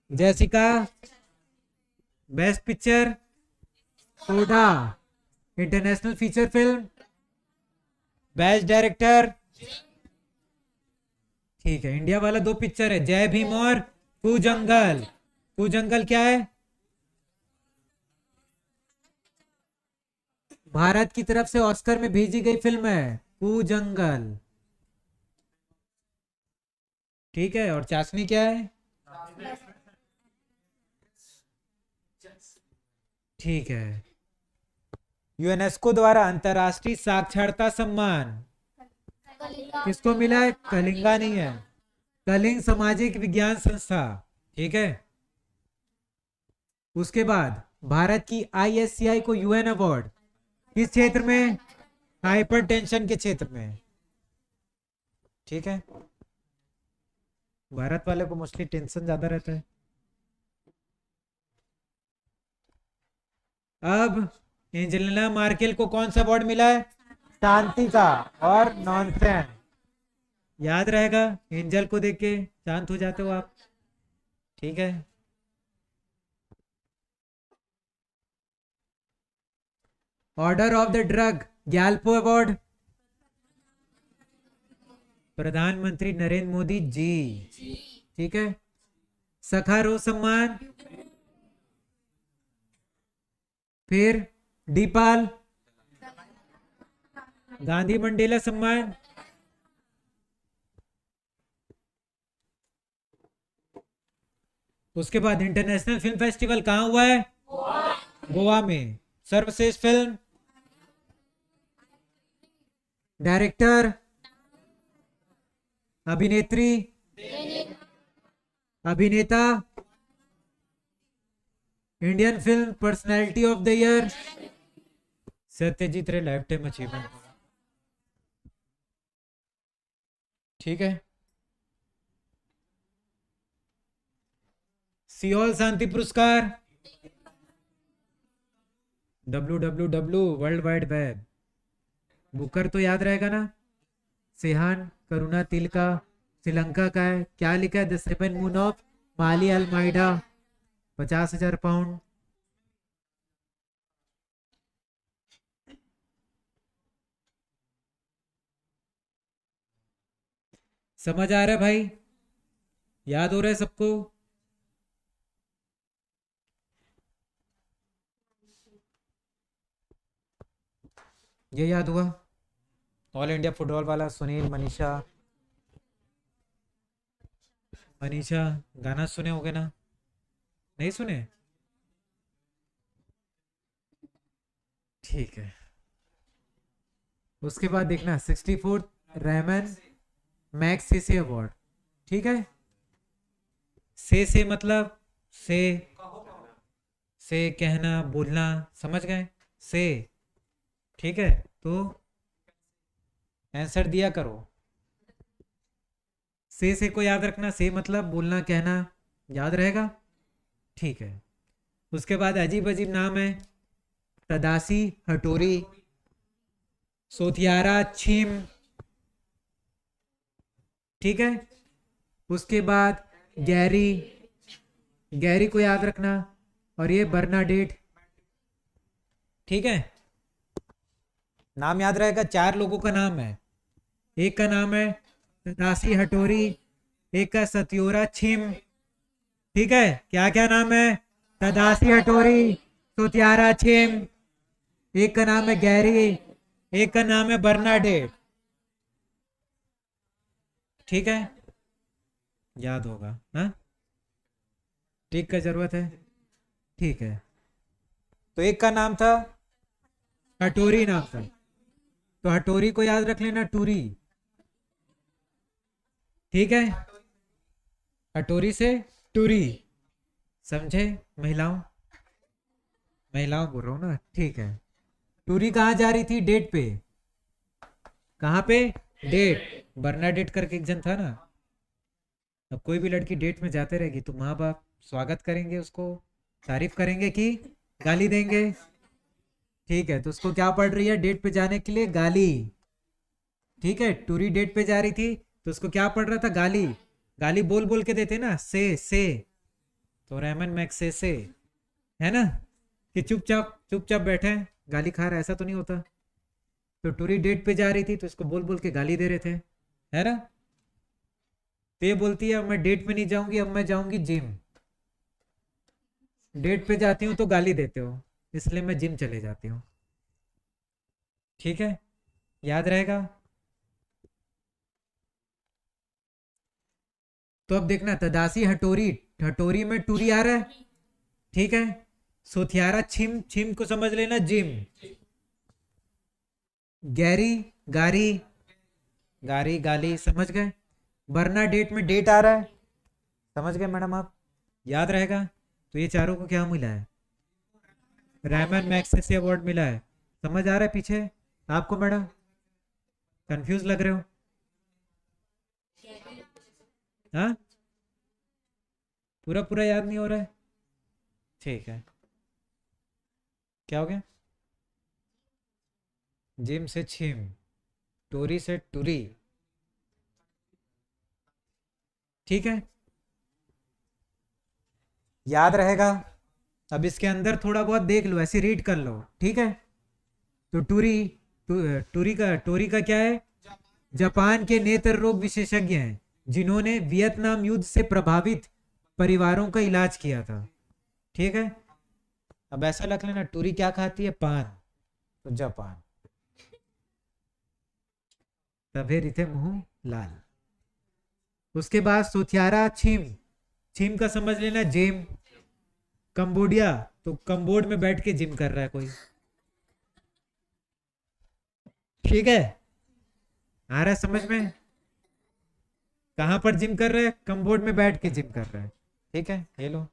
[SPEAKER 3] Jessica. Best picture CODA. International feature film best director, ठीक है। इंडिया वाला 2 पिक्चर है, जय भीम और कूजंगल। कूजंगल क्या है? भारत की तरफ से ऑस्कर में भेजी गई फिल्म है कूजंगल, ठीक है। और चाशनी क्या है? ठीक है। यूनेस्को द्वारा अंतरराष्ट्रीय साक्षरता सम्मान किसको मिला है? कलिंगा नहीं है, कलिंग सामाजिक विज्ञान संस्था, ठीक है। उसके बाद भारत की आईएससीआई को यूएन अवार्ड किस क्षेत्र में? हाइपरटेंशन के क्षेत्र में, ठीक है। भारत वाले को मोस्टली टेंशन ज्यादा रहता है। अब एंजेलिना मार्केल को कौन सा अवार्ड मिला है? शांति का और नॉनसेंस। याद रहेगा, एंजल को देख के शांत हो जाते हो आप, ठीक है। Order of the Druk Gyalpo award प्रधानमंत्री नरेंद्र मोदी जी, ठीक है। सखारो सम्मान, फिर दीपाल गांधी मंडेला सम्मान, उसके बाद इंटरनेशनल फिल्म फेस्टिवल कहां हुआ है? गोवा में। सर्वश्रेष्ठ फिल्म, डायरेक्टर, अभिनेत्री, अभिनेता, Indian film personality of the year, Satyajit Ray lifetime achievement, ठीक है। सियोल शांति पुरस्कार www world Wide web. Booker तो याद रहेगा ना, सेहान करुणा तिलका श्रीलंका का है। क्या लिखा है? The 7 moon of Maali Almeida, 50,000 pound. समझ आ रहा है भाई? याद हो रहा है सबको? ये याद हुआ? ऑल इंडिया फुटबॉल वाला सुनील, मनीषा। मनीषा गाना सुने होगे ना? नहीं सुने? ठीक है। उसके बाद देखना 64th रेमन मैक्स से अवार्ड, ठीक है। से मतलब से कहना, बोलना, समझ गए? से, ठीक है। तो आंसर दिया करो। से को याद रखना, से मतलब बोलना, कहना, याद रहेगा, ठीक है। उसके बाद अजीब अजीब नाम है, तदासी हटोरी, सोथियारा छिम, ठीक है। उसके बाद गैरी, गैरी को याद रखना, और ये बर्नाडेट, ठीक है। नाम याद रहेगा। 4 लोगों का नाम है, एक का नाम है तदासी हटोरी, एक का सत्योरा छिम, ठीक है। क्या क्या नाम है? तदासी हटोरी, सोथियारा छिम, एक का नाम है गैरी, एक का नाम है बर्नाडेट, ठीक है। याद होगा ना? ठीक का जरूरत है, ठीक है। तो एक का नाम था हटोरी, नाम था, तो हटोरी को याद रख लेना, टूरी, ठीक है। हटोरी से टूरी, समझे? महिलाओं, महिलाओं बोल रहा हूं ना, ठीक है। टूरी कहाँ जा रही थी? डेट पे। कहाँ पे? डेट। बर्नाडेट करके एक जन था ना। अब कोई भी लड़की डेट में जाते रहेगी तो माँ बाप स्वागत करेंगे, उसको तारीफ करेंगे कि गाली देंगे? ठीक है, तो उसको क्या पड़ रही है डेट पे जाने के लिए? गाली। ठीक है, टूरी डेट पे जा रही थी तो उसको क्या पड़ रहा था? गाली। गाली बोल बोल के देते ना, से। तो रहमान मैक्स से है ना, कि चुपचाप चुपचाप बैठे हैं, गाली खा रहा है, ऐसा तो नहीं होता। तो टूरी डेट पे जा रही थी तो इसको बोल बोल के गाली दे रहे थे, है ना। तो ये बोलती है अब मैं डेट पे नहीं जाऊंगी, अब मैं जाऊंगी जिम। डेट पे जाती हूँ तो गाली देते हो, इसलिए मैं जिम चले जाती हूँ। ठीक है, याद रहेगा। तो अब देखना, तदासी हटोरी, हटोरी में टूरी आ रहा है। ठीक है, सोथियारा छिम, छिम को समझ लेना जिम। गैरी गारी, गारी गाली, समझ गए। बरना डेट में डेट आ रहा है, समझ गए मैडम आप, याद रहेगा। तो ये चारों को क्या मिला है? रहमान मैग्सेसे अवार्ड मिला है। समझ आ रहा है पीछे आपको मैडम? कंफ्यूज लग रहे हो? हाँ, पूरा पूरा याद नहीं हो रहा है? ठीक है, क्या हो गया? जिम से छिम, टोरी से टूरी। ठीक है, याद रहेगा। अब इसके अंदर थोड़ा बहुत देख लो, ऐसे रीड कर लो। ठीक है, तो टोरी का क्या है? जापान के नेत्र रोग विशेषज्ञ हैं जिन्होंने वियतनाम युद्ध से प्रभावित परिवारों का इलाज किया था। ठीक है, अब ऐसा लग लेना, टूरी क्या खाती है? पान, तो जापान। तभे रिथे मुंह लाल। उसके बाद सोथियारा छिम, छिम का समझ लेना जेम। कंबोडिया, तो कंबोड में बैठ के जिम कर रहा है कोई। ठीक है, आ रहा है समझ में? कहां पर जिम कर रहा है? कंबोड में बैठ के जिम कर रहा है। ठीक है, ये लो।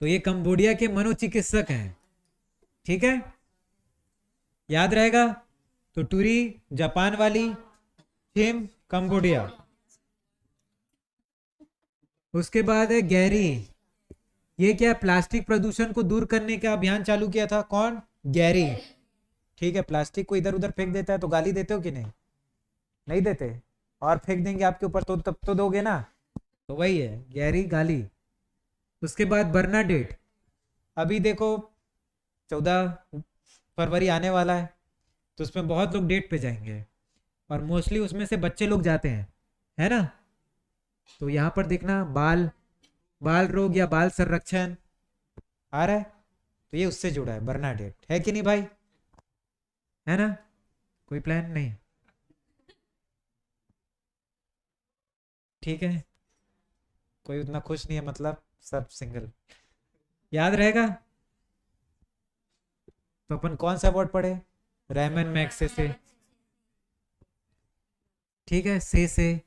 [SPEAKER 3] तो ये कंबोडिया के मनोचिकित्सक हैं। ठीक है, याद रहेगा। तो टूरी जापान वाली, छिम कंबोडिया। उसके बाद है गैरी, ये क्या? प्लास्टिक प्रदूषण को दूर करने का अभियान चालू किया था। कौन? गैरी। ठीक है, प्लास्टिक को इधर उधर फेंक देता है तो गाली देते हो कि नहीं? नहीं देते। और फेंक देंगे आपके ऊपर तो तब तो दोगे ना। तो वही है, गैरी गाली। उसके बाद बर्नाडेट, अभी देखो 14 फरवरी आने वाला है, तो उसमें बहुत लोग डेट पे जाएंगे और मोस्टली उसमें से बच्चे लोग जाते हैं, है ना। तो यहाँ पर देखना, बाल बाल रोग या बाल संरक्षण आ रहा है, तो ये उससे जुड़ा है। बर्नाडेट है कि नहीं भाई? है ना? कोई प्लान नहीं? ठीक है, कोई उतना खुश नहीं है, मतलब सब सिंगल। याद रहेगा। तो अपन कौन सा वर्ड पढ़े? रहमान मैग्सेसे। ठीक है, से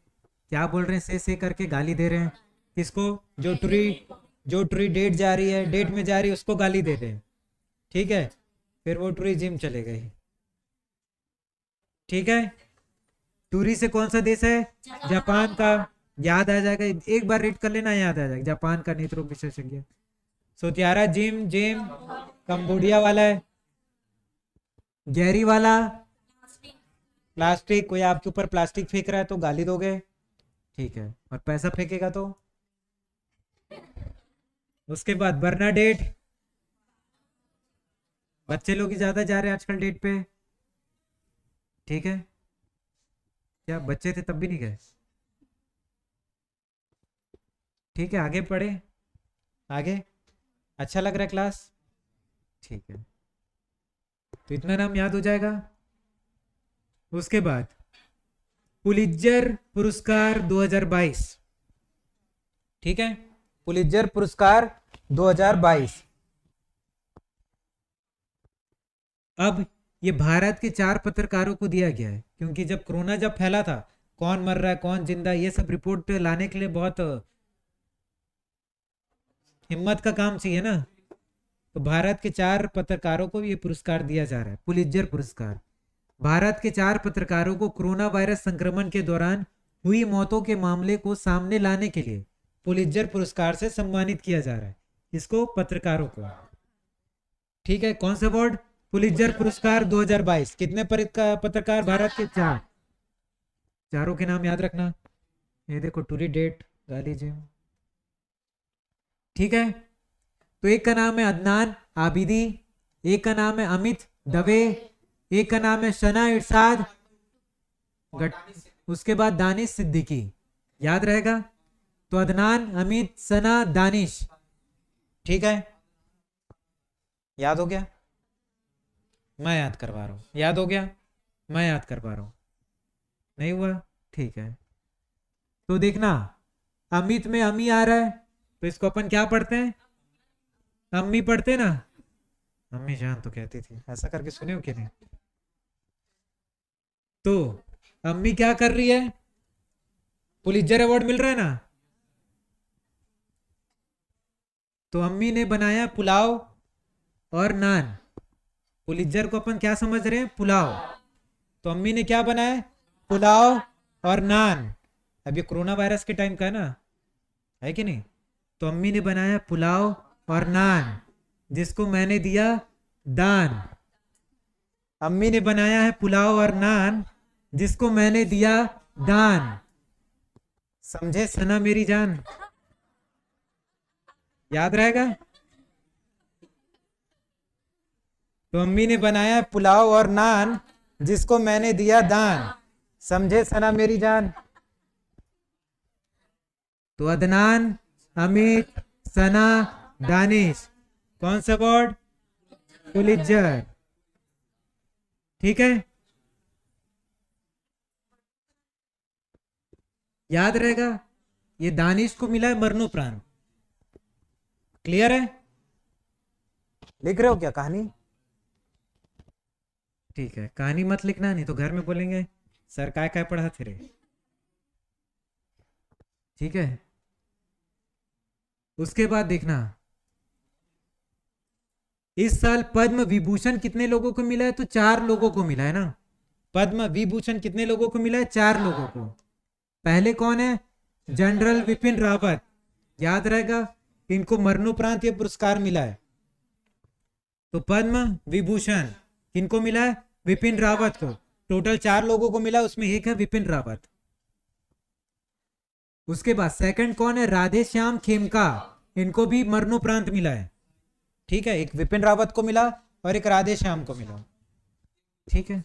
[SPEAKER 3] क्या बोल रहे हैं? से करके गाली दे रहे हैं किसको? जो ट्री डेट जा रही है, डेट में जा रही है, उसको गाली दे रहे हैं। ठीक है, फिर वो ट्री जिम चले गई। ठीक है, टूरी से कौन सा देश है? जापान का। याद आ जाएगा, एक बार रीड कर लेना, याद आ जाएगा। जापान का नेत्र रोग विशेषज्ञ। सोतियारा जिम, जेम कंबोडिया वाला है। गैरी वाला प्लास्टिक, कोई आपके ऊपर प्लास्टिक फेंक रहा है तो गाली दोगे। ठीक है, और पैसा फेंकेगा तो। उसके बाद बर्नाडेट, बच्चे लोग ही ज्यादा जा रहे हैं आजकल डेट पे। ठीक है, क्या बच्चे थे तब भी नहीं गए? ठीक है, आगे पढ़े। आगे अच्छा लग रहा है क्लास? ठीक है, तो इतना नाम याद हो जाएगा। उसके बाद पुलित्जर पुरस्कार 2022। ठीक है, पुलित्जर पुरस्कार 2022। अब ये भारत के 4 पत्रकारों को दिया गया है, क्योंकि जब कोरोना जब फैला था, कौन मर रहा है कौन जिंदा, ये सब रिपोर्ट लाने के लिए बहुत हिम्मत का काम चाहिए ना। तो भारत के 4 पत्रकारों को ये पुरस्कार दिया जा रहा है, पुलित्जर पुरस्कार। भारत के 4 पत्रकारों को कोरोना वायरस संक्रमण के दौरान हुई मौतों के मामले को सामने लाने के लिए पुलित्जर पुरस्कार से सम्मानित किया जा रहा है, इसको पत्रकारों को। ठीक है, कौन सा अवार्ड? पुलित्जर पुरस्कार 2022। कितने पत्रकार? भारत के 4। चारों के नाम याद रखना। ये देखो टूरी डेट गाली जी। ठीक है, तो एक का नाम है अदनान आबिदी, एक का नाम है अमित दवे, एक का नाम है शना इरशाद, उसके बाद दानिश सिद्दीकी। याद रहेगा? तो अदनान, अमित, सना, दानिश। ठीक है, याद हो गया? मैं याद करवा रहा हूं। याद हो गया? मैं याद करवा रहा हूं। नहीं हुआ? ठीक है, तो देखना अमित में अमी आ रहा है, तो इसको अपन क्या पढ़ते हैं? अम्मी पढ़ते ना। अम्मी जान तो कहती थी, ऐसा करके सुने हो कि नहीं? तो अम्मी क्या कर रही है? पुलित्जर अवार्ड मिल रहा है ना, तो अम्मी ने बनाया पुलाव और नान। पुलित्जर को अपन क्या समझ रहे हैं? पुलाव। तो अम्मी ने क्या बनाया? पुलाव और नान। अभी कोरोना वायरस के टाइम का है ना, है कि नहीं? तो अम्मी ने बनाया पुलाव और नान, जिसको मैंने दिया दान। अम्मी ने बनाया है पुलाव और नान, जिसको मैंने दिया दान। समझे सना मेरी जान? याद रहेगा? तो अम्मी ने बनाया पुलाव और नान, जिसको मैंने दिया दान। समझे सना मेरी जान? तो अदनान, अमित, सना, दानिश, कौन सा अवार्ड? पुलित्जर। ठीक है, याद रहेगा? ये दानिश को मिला है मरणोपरांत। क्लियर है? लिख रहे हो क्या कहानी? ठीक है, कहानी मत लिखना, नहीं तो घर में बोलेंगे सर काय पढ़ाते रे। ठीक है, उसके बाद देखना इस साल पद्म विभूषण कितने लोगों को मिला है? तो 4 लोगों को मिला है ना। पद्म विभूषण कितने लोगों को मिला है? 4 लोगों को। पहले कौन है? जनरल विपिन रावत। याद रहेगा? इनको मरणोपरांत ये पुरस्कार मिला है। तो पद्म विभूषण किनको मिला है? विपिन रावत को। टोटल 4 लोगों को मिला, उसमें एक है विपिन रावत। उसके बाद सेकंड कौन है? राधे श्याम खेमका। इनको भी मरणोपरांत मिला है। ठीक है, एक विपिन रावत को मिला और एक राधे श्याम को मिला। ठीक है,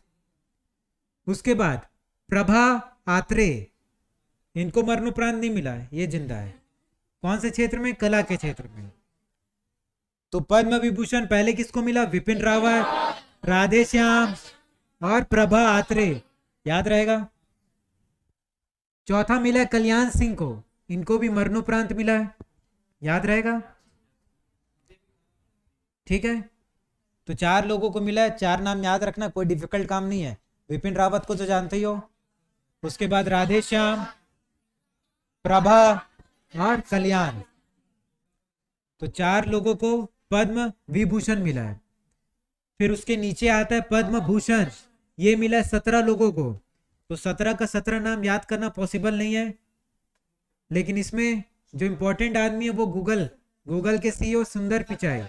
[SPEAKER 3] उसके बाद प्रभा आत्रे, इनको मरणोपरांत नहीं मिला है, ये जिंदा है। कौन से क्षेत्र में? कला के क्षेत्र में। तो पद्म विभूषण पहले किसको मिला? विपिन रावत, राधे श्याम और प्रभा आत्रे। याद रहेगा? चौथा मिला कल्याण सिंह को, इनको भी मरणोपरांत मिला है। याद रहेगा? ठीक है, तो 4 लोगों को मिला है। 4 नाम याद रखना, कोई डिफिकल्ट काम नहीं है। विपिन रावत को तो जानते ही हो, उसके बाद राधे श्याम, प्रभा और कल्याण। तो 4 लोगों को पद्म विभूषण मिला है। फिर उसके नीचे आता है पद्म भूषण, ये मिला है 17 लोगों को। तो 17 का 17 नाम याद करना पॉसिबल नहीं है, लेकिन इसमें जो इंपॉर्टेंट आदमी है वो गूगल के सीईओ सुंदर पिचाई।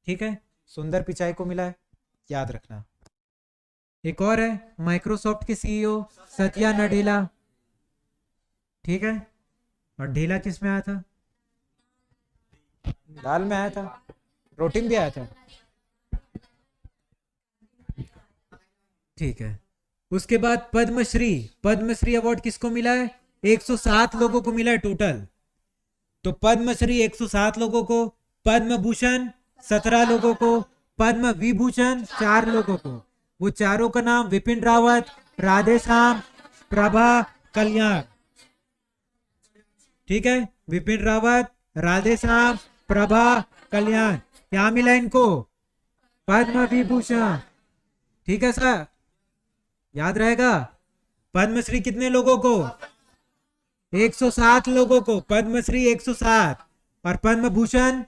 [SPEAKER 3] ठीक है, सुंदर पिचाई को मिला है, याद रखना। एक और है माइक्रोसॉफ्ट के सीईओ सत्या नडेला। ठीक है, और ढेला किस में आया था? दाल में आया था, रोटी में भी आया था। ठीक है, उसके बाद पद्मश्री अवार्ड किसको मिला है? 107 लोगों को मिला है टोटल। तो पद्मश्री 107 लोगों को, पद्म भूषण 17 लोगों को, पद्म विभूषण 4 लोगों को। वो चारों का नाम विपिन रावत, राधे श्याम, प्रभा, कल्याण। ठीक है, विपिन रावत, राधे श्याम, प्रभा, कल्याण। क्या मिला इनको? पद्म विभूषण। ठीक है सर, याद रहेगा? पद्मश्री कितने लोगों को? 107 लोगों को, पद्मश्री 107 और पद्म भूषण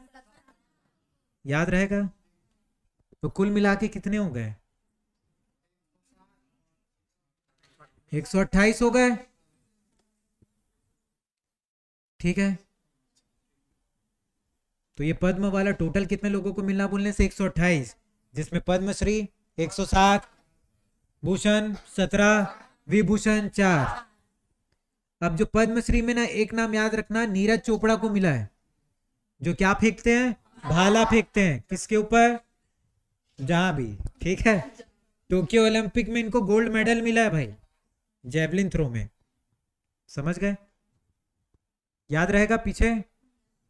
[SPEAKER 3] याद रहेगा? तो कुल मिला के कितने हो गए? 128 हो गए। ठीक है, तो ये पद्म वाला टोटल कितने लोगों को मिलना बोलने से 128, जिसमें पद्मश्री 107, भूषण 17, विभूषण 4। अब जो पद्मश्री में ना एक नाम याद रखना, नीरज चोपड़ा को मिला है, जो क्या फेंकते हैं? भाला फेंकते हैं। किसके ऊपर? जहां भी। ठीक है, टोक्यो ओलंपिक में इनको गोल्ड मेडल मिला है भाई, जेवलिन थ्रो में। समझ गए? याद रहेगा पीछे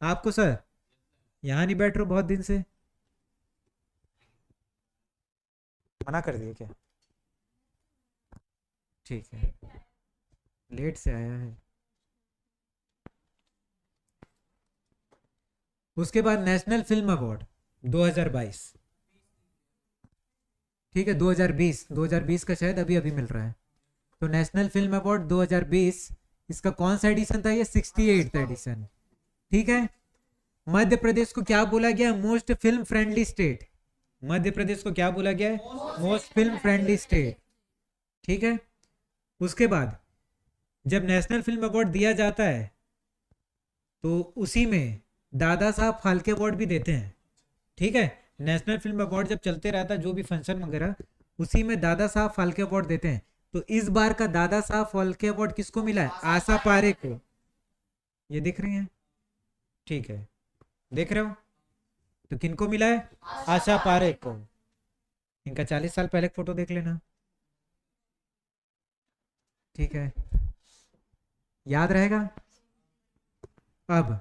[SPEAKER 3] आपको? सर यहां नहीं बैठ रहे बहुत दिन से, मना कर दिए क्या? ठीक है, लेट से आया है। उसके बाद नेशनल फिल्म अवार्ड 2022। ठीक है, 2020 का शायद अभी अभी मिल रहा है। तो नेशनल फिल्म अवार्ड 2020, इसका कौन सा एडिशन था? ये 68th एडिशन। ठीक है, मध्य प्रदेश को क्या बोला गया? Most film friendly state. Madhya Pradesh को क्या बोला गया है? Most film friendly state. ठीक है, उसके बाद जब नेशनल फिल्म अवार्ड दिया जाता है तो उसी में दादा साहब फाल्के अवार्ड भी देते हैं। ठीक है, नेशनल फिल्म अवार्ड जब चलते रहता है, जो भी फंक्शन वगैरह, उसी में दादा साहब फाल्के अवार्ड देते हैं। तो इस बार का दादा साहब फाल्के अवार्ड किसको मिला है? आशा पारेख को। ये दिख रही है? ठीक है, देख रहे हो? तो किनको मिला है? आशा पारेख को। इनका 40 साल पहले फोटो देख लेना। ठीक है, याद रहेगा? अब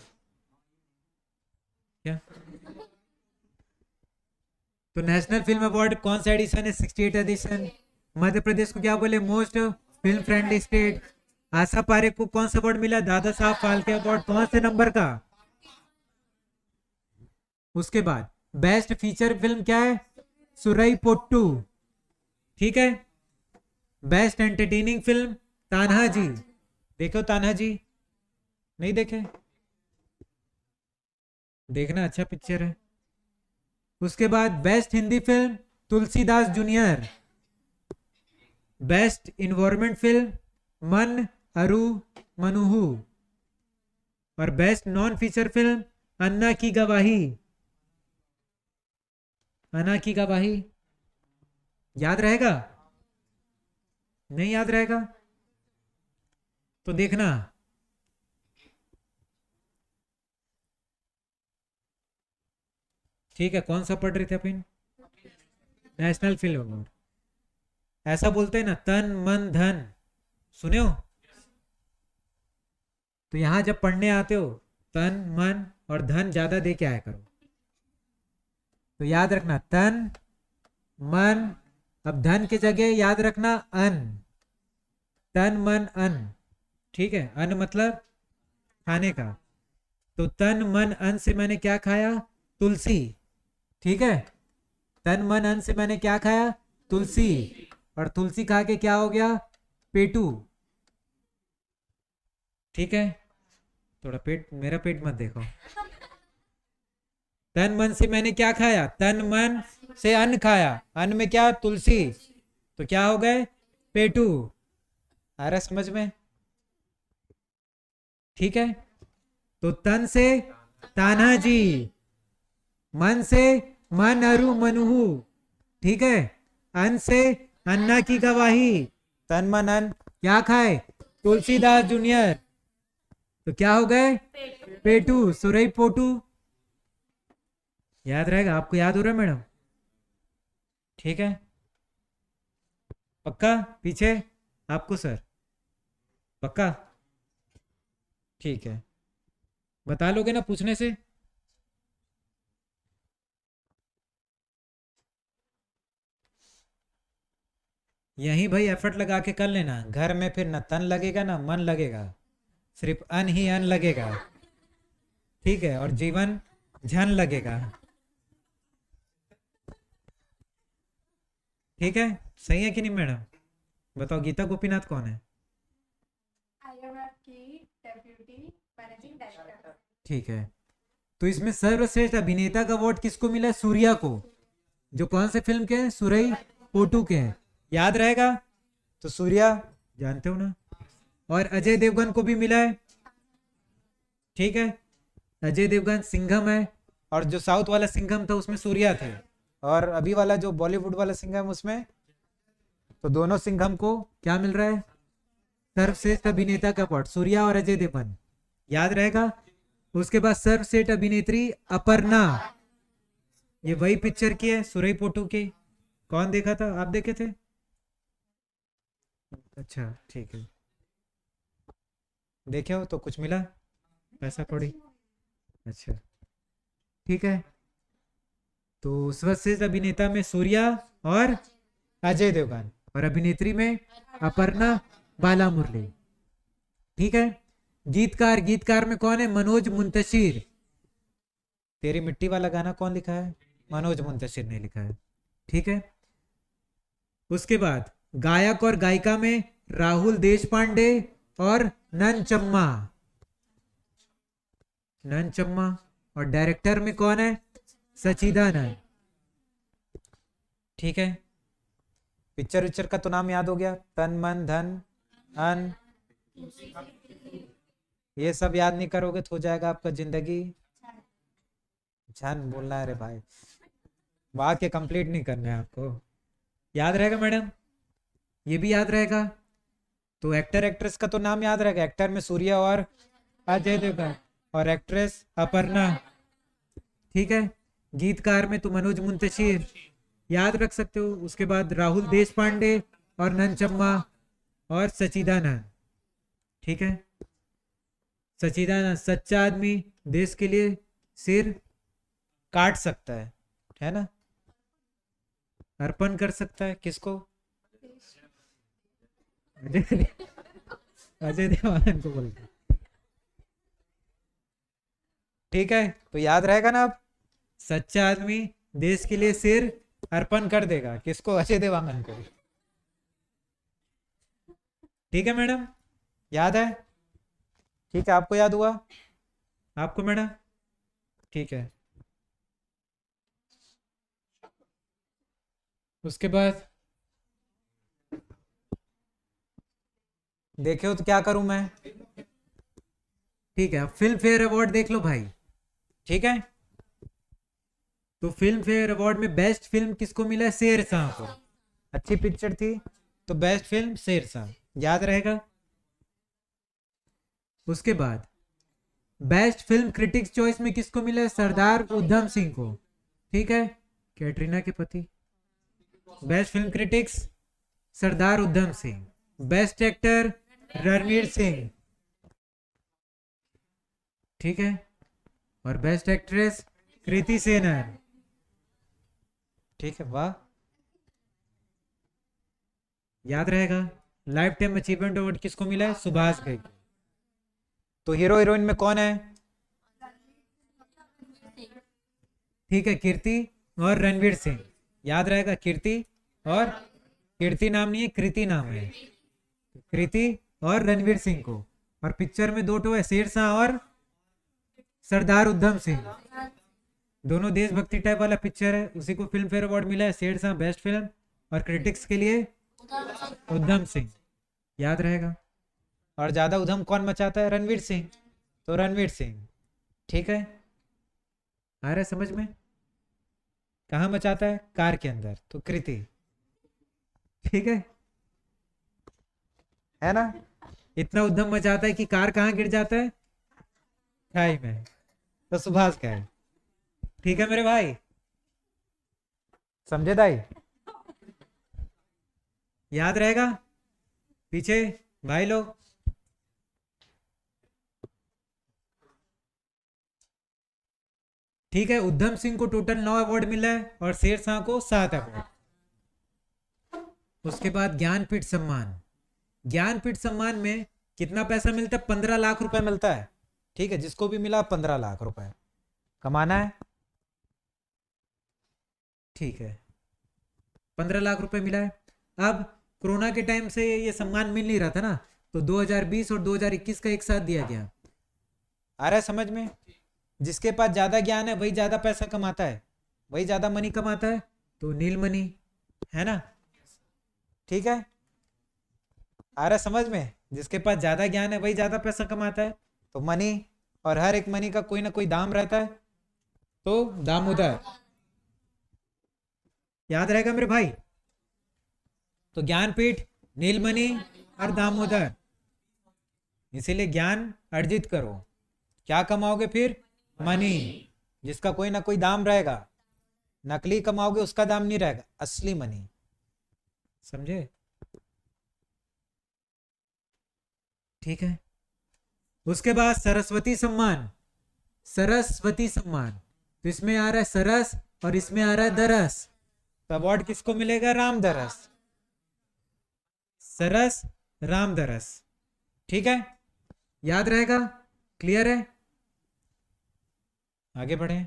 [SPEAKER 3] क्या? तो नेशनल फिल्म अवार्ड कौन सा एडिशन है? 68 एडिशन। मध्य प्रदेश को क्या बोले? Most film friendly state. Asha Parekh को कौन सा अवार्ड मिला? दादा साहब फाल्के अवार्ड। कौन से नंबर का? उसके बाद बेस्ट फीचर फिल्म क्या है? सुरई पोट्टू। ठीक है, बेस्ट एंटरटेनिंग फिल्म तान्हाजी। देखो तान्हाजी, नहीं देखे? देखना, अच्छा पिक्चर है। उसके बाद best Hindi film Tulsidas junior. Best environment film मन अरु मनुहु। और बेस्ट नॉन फीचर फिल्म अन्ना की गवाही। अन्ना की गवाही याद रहेगा? नहीं याद रहेगा तो देखना। ठीक है, कौन सा पढ़ रहे थे अपन? National film award. ऐसा बोलते हैं ना, तन मन धन, सुने हो? तो यहां जब पढ़ने आते हो, तन मन और धन ज्यादा दे के आया करो। तो याद रखना, तन मन, अब धन की जगह याद रखना अन। तन मन अन। ठीक है, अन मतलब खाने का। तो तन मन अन से मैंने क्या खाया? तुलसी। ठीक है, तन मन अन से मैंने क्या खाया? तुलसी। और तुलसी खा के क्या हो गया? पेटू। ठीक है, थोड़ा पेट, मेरा पेट मत देखो। तन मन से मैंने क्या खाया? तन मन से अन्न खाया। अन्न में क्या? तुलसी। तो क्या हो गए? पेटू। आ रहा समझ में? ठीक है, तो तन से तान्हाजी, मन से मन अरु मनुहु। ठीक है, अन्न से अन्ना की गवाही। तन मन अन्न क्या खाए? तुलसीदास जूनियर। तो क्या हो गए? पेटू। सुरई पोटू। याद रहेगा? आपको याद हो रहा है मैडम? ठीक है, पक्का? पीछे आपको सर पक्का? ठीक है, बता लोगे ना पूछने से? यही भाई एफर्ट लगा के कर लेना। घर में फिर ना तन लगेगा ना मन लगेगा, सिर्फ अन ही अन लगेगा। ठीक है, और जीवन झन लगेगा। ठीक है, सही है कि नहीं मैडम? बताओ, गीता गोपीनाथ कौन है?
[SPEAKER 4] IMF की डेप्यूटी मैनेजिंग डायरेक्टर।
[SPEAKER 3] ठीक है, तो इसमें सर्वश्रेष्ठ अभिनेता का अवार्ड किसको मिला है? सूर्या को, जो कौन से फिल्म के हैं? सुरई पोटू के हैं। याद रहेगा? तो सूर्या जानते हो ना। और अजय देवगन को भी मिला है, ठीक है। अजय देवगन सिंघम है, और जो साउथ वाला सिंघम था उसमें सूर्या थे, और अभी वाला जो बॉलीवुड वाला सिंघम उसमें, तो दोनों सिंघम को क्या मिल रहा है? सर्वश्रेष्ठ अभिनेता का अवार्ड, सूर्या और अजय देवगन। याद रहेगा? उसके बाद सर्वश्रेष्ठ अभिनेत्री अपर्णा, ये वही पिक्चर की है सुरई पोटू की। कौन देखा था? आप देखे थे? अच्छा ठीक है, देखे हो तो कुछ मिला पैसा कौड़ी? अच्छा ठीक है। तो सर्वश्रेष्ठ अभिनेता में सूर्या और अजय देवगन, और अभिनेत्री में अपर्णा बाला मुरली, ठीक है। गीतकार, गीतकार में कौन है? मनोज मुंतशिर। तेरी मिट्टी वाला गाना कौन लिखा है? मनोज मुंतशिर ने लिखा है, ठीक है। उसके बाद गायक और गायिका में राहुल देशपांडे और ननचम्मा, ननचम्मा। और डायरेक्टर में कौन है? सचिदानंद, ठीक है। पिक्चर विक्चर का तो नाम याद हो गया, तन मन धन अन, ये सब याद नहीं करोगे तो हो जाएगा आपका जिंदगी झन बोलना है रे भाई, वाक्य कंप्लीट नहीं करना है आपको। याद रहेगा मैडम? ये भी याद रहेगा। तो एक्टर एक्ट्रेस का तो नाम याद रहेगा, एक्टर में सूर्या और अजय देवगन, और एक्ट्रेस अपर्णा, ठीक है। गीतकार में तो मनोज मुंतशिर याद रख सकते हो। उसके बाद राहुल देशपांडे और ननचम्मा और सचिदानंद, ठीक है। सचिदानंद, सच्चा आदमी देश के लिए सिर काट सकता है ना, अर्पण कर सकता है किसको? अजय देवगन को बोलते, ठीक है। तो याद रहेगा ना? अब सच्चा आदमी देश के लिए सिर अर्पण कर देगा, किसको? अजय देवगन को, ठीक है मैडम। याद है? ठीक है, आपको याद हुआ? आपको मैडम? ठीक है। उसके बाद देखे हो तो क्या करूं मैं? ठीक है, फिल्म फेयर अवार्ड देख लो भाई, ठीक है। तो फिल्म फेयर अवार्ड में बेस्ट फिल्म किसको मिला है? शेरशाह को। अच्छी पिक्चर थी तो बेस्ट फिल्म शेरशाह, याद रहेगा। उसके बाद बेस्ट फिल्म क्रिटिक्स चॉइस में किसको मिला है? सरदार उधम सिंह को, ठीक है, कैटरीना के पति। Best film critics Sardar Udham Singh. Best actor Ranveer Singh, ठीक है। और बेस्ट एक्ट्रेस कृति सेनन, ठीक है। वाह, याद रहेगा। लाइफ टाइम अचीवमेंट अवार्ड किसको मिला है? सुभाष घई। तो हीरो हीरोइन में कौन है? ठीक है, कीर्ति और रणवीर सिंह, याद रहेगा। कीर्ति, और कीर्ति नाम नहीं है, कृति नाम है। कृति और रणवीर सिंह को। और पिक्चर में दो टो है, शेरशाह और सरदार उधम सिंह, दोनों देशभक्ति टाइप वाला पिक्चर है। उसी को फिल्म फेयर अवार्ड मिला है। शेरशाह बेस्ट फिल्म और क्रिटिक्स के लिए उधम सिंह, याद रहेगा। और ज्यादा उधम कौन मचाता है? रणवीर सिंह, तो रणवीर सिंह, ठीक है। आ रहा है समझ में? कहाँ मचाता है? कार के अंदर, तो कृति, ठीक है ना। इतना उधम मचाता है कि कार कहाँ गिर जाता है? खाई में, तो सुभाष का है, ठीक है मेरे भाई, समझे दाई? याद रहेगा। पीछे भाई लोग, ठीक है। उधम सिंह को टोटल 9 अवार्ड मिला है और शेरशाह को 7 अवार्ड। उसके बाद ज्ञानपीठ सम्मान। ज्ञानपीठ सम्मान में कितना पैसा मिलता है? 15 लाख रुपए मिलता है, ठीक है। जिसको भी मिला 15 लाख रुपए कमाना है, ठीक है। 15 लाख रुपए मिला है। अब कोरोना के टाइम से ये सम्मान मिल नहीं रहा था ना, तो 2020 और 2021 का एक साथ दिया गया। आ रहा है समझ में? जिसके पास ज्यादा ज्ञान है वही ज्यादा पैसा कमाता है, वही ज्यादा मनी कमाता है, तो नीलमणि, है ना? ठीक है, आ रहा है समझ में? जिसके पास ज्यादा ज्ञान है वही ज्यादा पैसा कमाता है, तो मनी, और हर एक मनी का कोई ना कोई दाम रहता है, तो दामोदर। याद रहेगा मेरे भाई? तो ज्ञानपीठ, नीलमणि और दामोदर, इसीलिए ज्ञान अर्जित करो। क्या कमाओगे फिर? मनी, जिसका कोई ना कोई दाम रहेगा। नकली कमाओगे उसका दाम नहीं रहेगा, असली मनी, समझे? ठीक है। उसके बाद सरस्वती सम्मान, सरस्वती सम्मान, तो इसमें आ रहा है सरस और इसमें आ रहा है दरस, तो अवार्ड किसको मिलेगा? रामदरस, सरस रामदरस। ठीक है, याद रहेगा? क्लियर है? आगे बढ़े,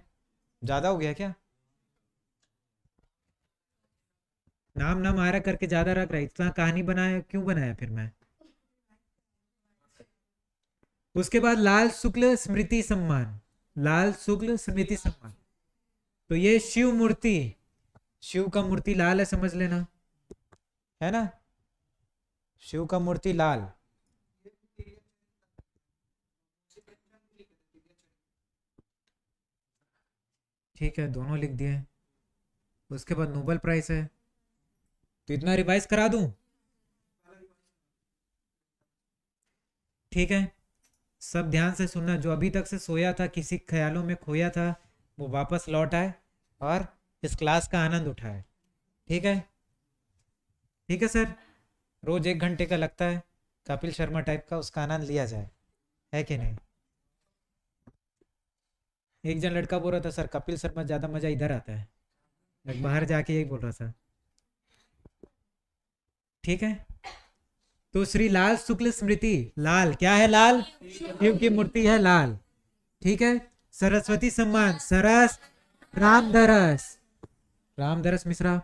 [SPEAKER 3] ज्यादा हो गया क्या? नाम नाम आ रहा करके ज्यादा रख रहा है, इतना कहानी बनाया क्यों बनाया फिर मैं? उसके बाद लाल शुक्ल स्मृति सम्मान, लाल शुक्ल स्मृति सम्मान, तो ये शिव मूर्ति, शिव का मूर्ति लाल है, समझ लेना, है ना? शिव का मूर्ति लाल। ठीक है, दोनों लिख दिए। उसके बाद नोबेल प्राइज है, तो इतना रिवाइज करा दूं? ठीक है, सब ध्यान से सुनना। जो अभी तक से सोया था, किसी ख्यालों में खोया था, वो वापस लौट आए और इस क्लास का आनंद उठाए। ठीक है? ठीक है सर, रोज 1 घंटे का लगता है, कपिल शर्मा टाइप का, उसका आनंद लिया जाए, है कि नहीं? एक जन लड़का बोल रहा था सर कपिल शर्मा ज्यादा मजा इधर आता है, मैं बाहर जाके यही बोल रहा था। ठीक है, तो श्री लाल शुक्ल स्मृति, लाल क्या है? लाल, शिव की मूर्ति है लाल। ठीक है, सरस्वती सम्मान, सरस रामदरस, रामदरस मिश्रा।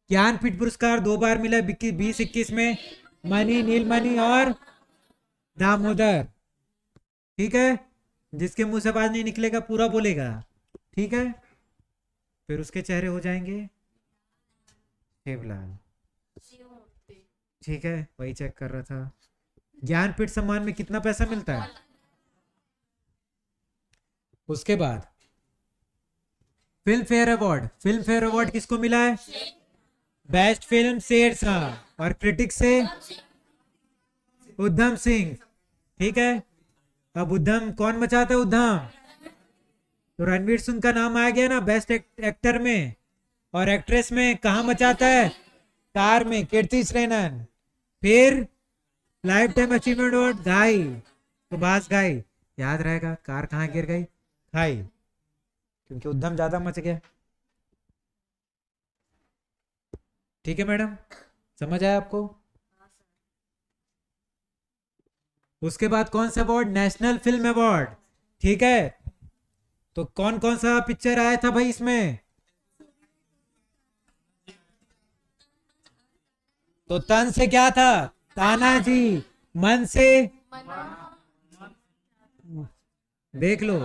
[SPEAKER 3] ज्ञानपीठ पुरस्कार 2 बार मिला, 2021 में मणि, नीलमणि और दामोदर। ठीक है, जिसके मुंह से आवाज नहीं निकलेगा पूरा बोलेगा। ठीक है, फिर उसके चेहरे हो जाएंगे शिवलाल। ठीक है, वही चेक कर रहा था। ज्ञानपीठ सम्मान में कितना पैसा मिलता है? उसके बाद film fair award, film fair award किसको मिला है? बेस्ट फिल्म शेरशाह, और क्रिटिक से उद्धम सिंह। ठीक है, अब उद्धम कौन मचाता है? उद्धम, तो रणवीर सिंह का नाम आ गया ना बेस्ट एक्टर में, और एक्ट्रेस में कहा मचाता है? कार में कीर्ति श्रेनन। फिर लाइफ टाइम अचीवमेंट अवार्ड घाई, सुभाष घाई। याद रहेगा कार कहाँ गिर गई? घाई, क्योंकि उद्धम ज्यादा मच गया। ठीक है मैडम, समझ आया आपको? उसके बाद कौन सा अवार्ड? National film award. ठीक है, तो कौन कौन सा पिक्चर आया था भाई इसमें? तो तन से क्या था? तानाजी। मन से देख लो,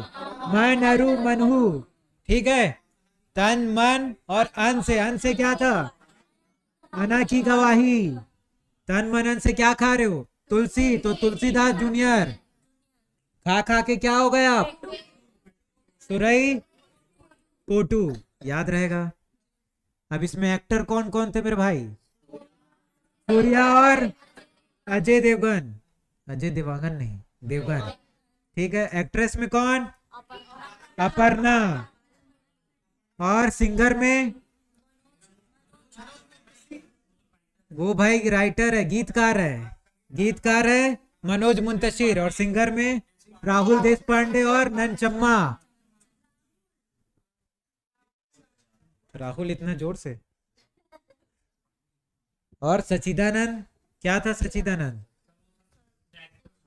[SPEAKER 3] मन अरु मनहू। ठीक है, तन मन, और अन से क्या था? अना की गवाही। तन मन अन से क्या खा रहे हो? तुलसी, तो तुलसीदास जूनियर। खा खा के क्या हो गए आप? सुरई कोटू। याद रहेगा? अब इसमें एक्टर कौन कौन थे मेरे भाई? सूर्या और अजय देवगन, अजय देवगन नहीं, देवगन। ठीक है, एक्ट्रेस में कौन? अपर्णा, और सिंगर में वो भाई राइटर है, गीतकार है मनोज मुंतशिर, और सिंगर में राहुल देशपांडे और ननचम्मा। राहुल इतना जोर से। और सचिदानंद क्या था? सचिदानंद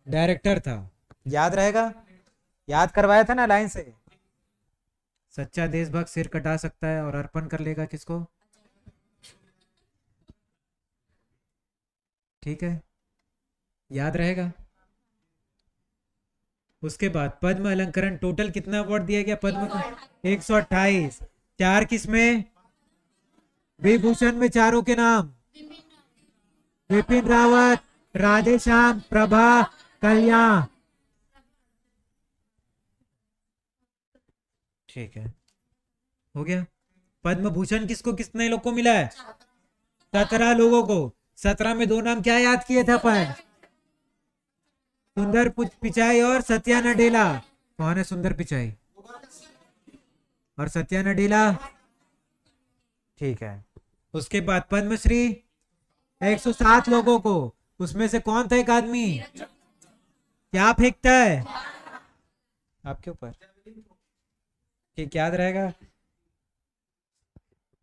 [SPEAKER 3] डायरेक्टर था। याद रहेगा? याद करवाया था ना लाइन से। सच्चा देशभक्त सिर कटा सकता है और अर्पण कर लेगा किसको? ठीक है, याद रहेगा? उसके बाद पद्म अलंकरण, टोटल कितना अवार्ड दिया गया पद्म को? 128। 4 किसमें? विभूषण में चारों के नाम? विपिन रावत, राधेश्याम, प्रभा, कल्याण। ठीक है, हो गया। पद्म भूषण किसको, कितने लोग को मिला है? 17 लोगों को। 17 में 2 नाम क्या याद किए थे अपन? सुंदर पिचाई और सत्या नडेला। कौन है सुंदर पिचाई और सत्या नडेला? ठीक है। उसके बाद पद्मश्री 107 लोगों को, उसमें से कौन था एक आदमी? क्या फेंकता है आपके ऊपर? ठीक, याद रहेगा।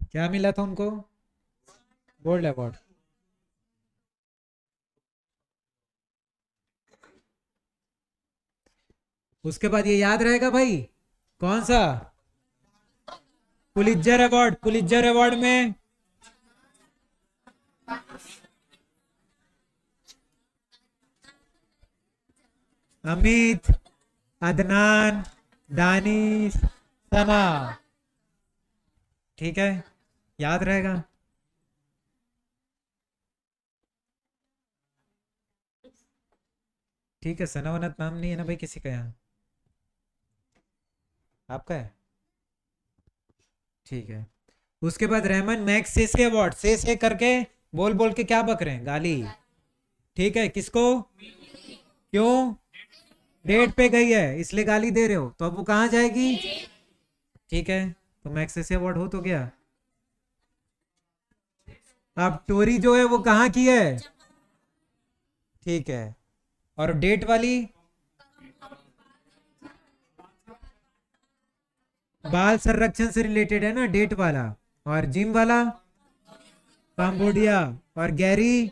[SPEAKER 3] क्या मिला था उनको? Gold award. उसके बाद ये याद रहेगा भाई, कौन सा? Pulitzer award. पुलित्जर अवार्ड में अमित, अदनान, दानिश, सना। ठीक है, याद रहेगा। ठीक है, सना वना नाम नहीं है ना भाई किसी का यहाँ? आपका है? ठीक है। उसके बाद रहमान मैक्स से अवार्ड, से करके बोल बोल के क्या बक रहे हैं? गाली। ठीक है, किसको? क्यों? डेट पे गई है इसलिए गाली दे रहे हो, तो अब वो कहाँ जाएगी? ठीक है, तो मैक्स से अवार्ड हो तो गया। अब टोरी जो है वो कहाँ की है? ठीक है, और डेट वाली? बाल संरक्षण से रिलेटेड है ना डेट वाला। और जिम वाला काम्बोडिया, और गैरी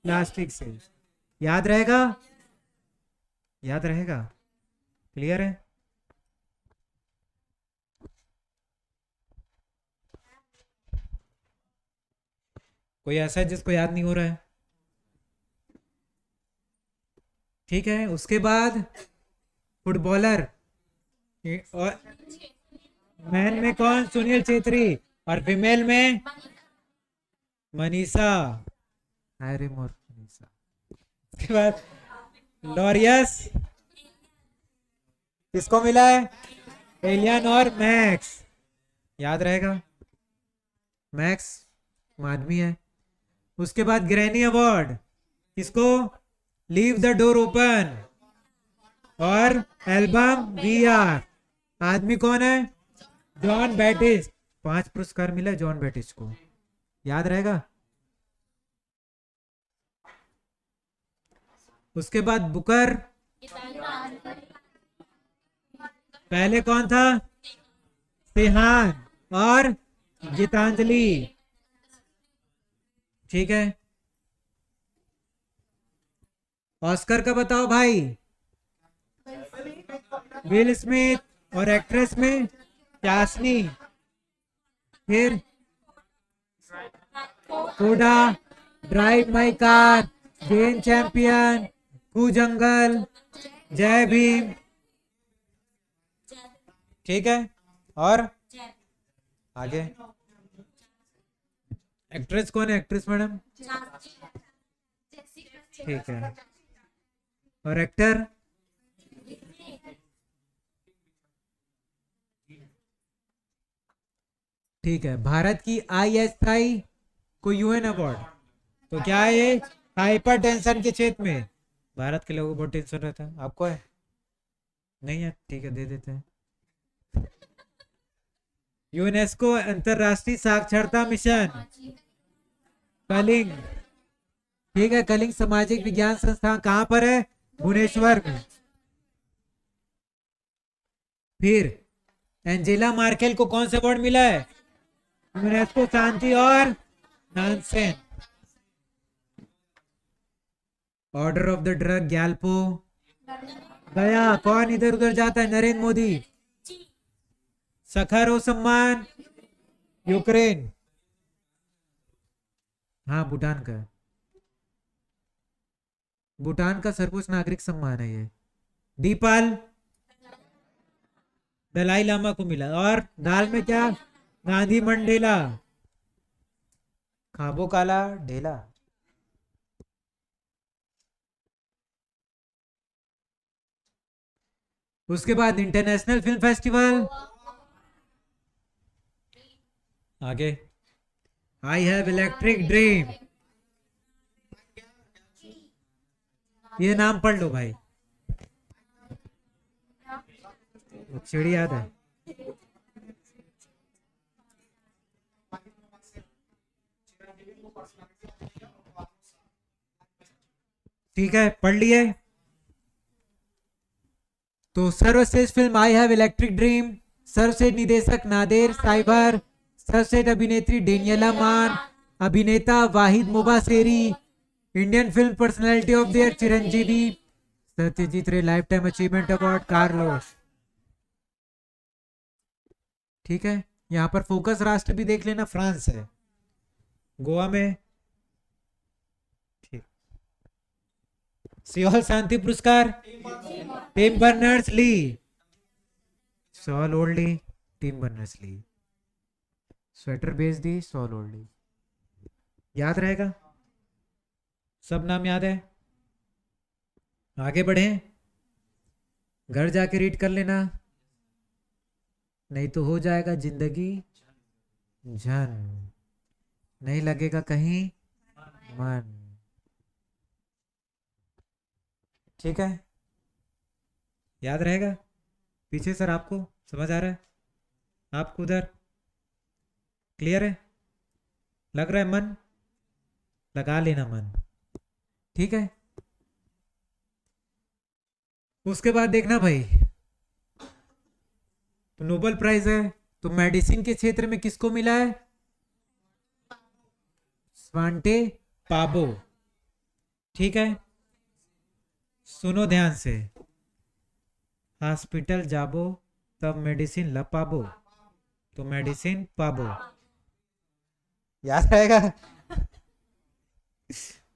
[SPEAKER 3] प्लास्टिक से। याद रहेगा? याद रहेगा? क्लियर है? कोई ऐसा है जिसको याद नहीं हो रहा है? ठीक है। उसके बाद फुटबॉलर, और मैन में कौन? सुनील छेत्री। और फीमेल में मनीषा, अरे मोर मनीषा। उसके बाद लॉरियस किसको मिला है? एलियन और मैक्स। याद रहेगा? मैक्स आदमी है। उसके बाद ग्रैनी अवार्ड किसको? लीव द डोर ओपन और एल्बम वी आर। आदमी कौन है? John Batiste. 5 पुरस्कार मिला जॉन बैटिस्ट को। याद रहेगा? उसके बाद बुकर, पहले कौन था? सिहान और गीतांजलि। ठीक है। ऑस्कर का बताओ भाई। Will Smith. और एक्ट्रेस में चाशनी। फिर कोडा, ड्राइव माई कार, गेम चैंपियन, कू जंगल, जय भीम। ठीक है, और आगे एक्ट्रेस कौन है? Actress madam? ठीक है। और एक्टर? ठीक है। भारत की ISI को UN अवार्ड, तो क्या है ये? हाइपर टेंशन के क्षेत्र में। भारत के लोगों को बहुत टेंशन रहता है, आपको है? नहीं है? ठीक है, दे देते हैं। यूनेस्को अंतरराष्ट्रीय साक्षरता मिशन, कलिंग। ठीक है, कलिंग सामाजिक विज्ञान संस्थान कहां पर है? भुवनेश्वर में। फिर एंजेला मार्केल को कौन सा अवार्ड मिला है? यूनेस्को शांति और Nansen. Order of the drug Gyalpo गया। कौन इधर उधर जाता है? नरेंद्र मोदी। सखारोव सम्मान यूक्रेन। हाँ, भूटान का। भूटान का सर्वोच्च नागरिक सम्मान है ये। दीपाल दलाई लामा को मिला। और दाल में क्या? गांधी मंडेला, खाबो काला ढेला। उसके बाद इंटरनेशनल फिल्म फेस्टिवल, आगे आई हैव इलेक्ट्रिक ड्रीम। ये नाम पढ़ लो भाई, चिड़ी याद है। ठीक है, पढ़ लिए। तो सर्वश्रेष्ठ film I have electric dream, सर्वश्रेष्ठ निदेशक नादेर साइबर, सर्वश्रेष्ठ अभिनेत्री डेनियला मान, अभिनेता Vahid Mobasseri, Indian film personality of the year Chiranjeevi, Satyajit Ray lifetime achievement award Carlos. ठीक है, यहाँ पर फोकस राष्ट्र भी देख लेना, फ्रांस है। गोवा में ठीक, सियोल शांति पुरस्कार टिम बर्नर्स ली, सॉल ओल्डी टिम बर्नर्स ली। स्वेटर भेज दी सॉल ओल्डी। याद रहेगा, सब नाम याद है। आगे बढ़े, घर जाके रीड कर लेना, नहीं तो हो जाएगा जिंदगी झन, नहीं लगेगा कहीं मन। ठीक है, याद रहेगा। पीछे सर आपको समझ आ रहा है? आपको उधर क्लियर है? लग रहा है मन? लगा लेना मन। ठीक है, उसके बाद देखना भाई, तो नोबेल प्राइज है, तो मेडिसिन के क्षेत्र में किसको मिला है? स्वांटे पाबो। ठीक है, सुनो ध्यान से, हॉस्पिटल जाबो तब मेडिसिन ला पाबो, तो मेडिसिन पाबो। याद रहेगा?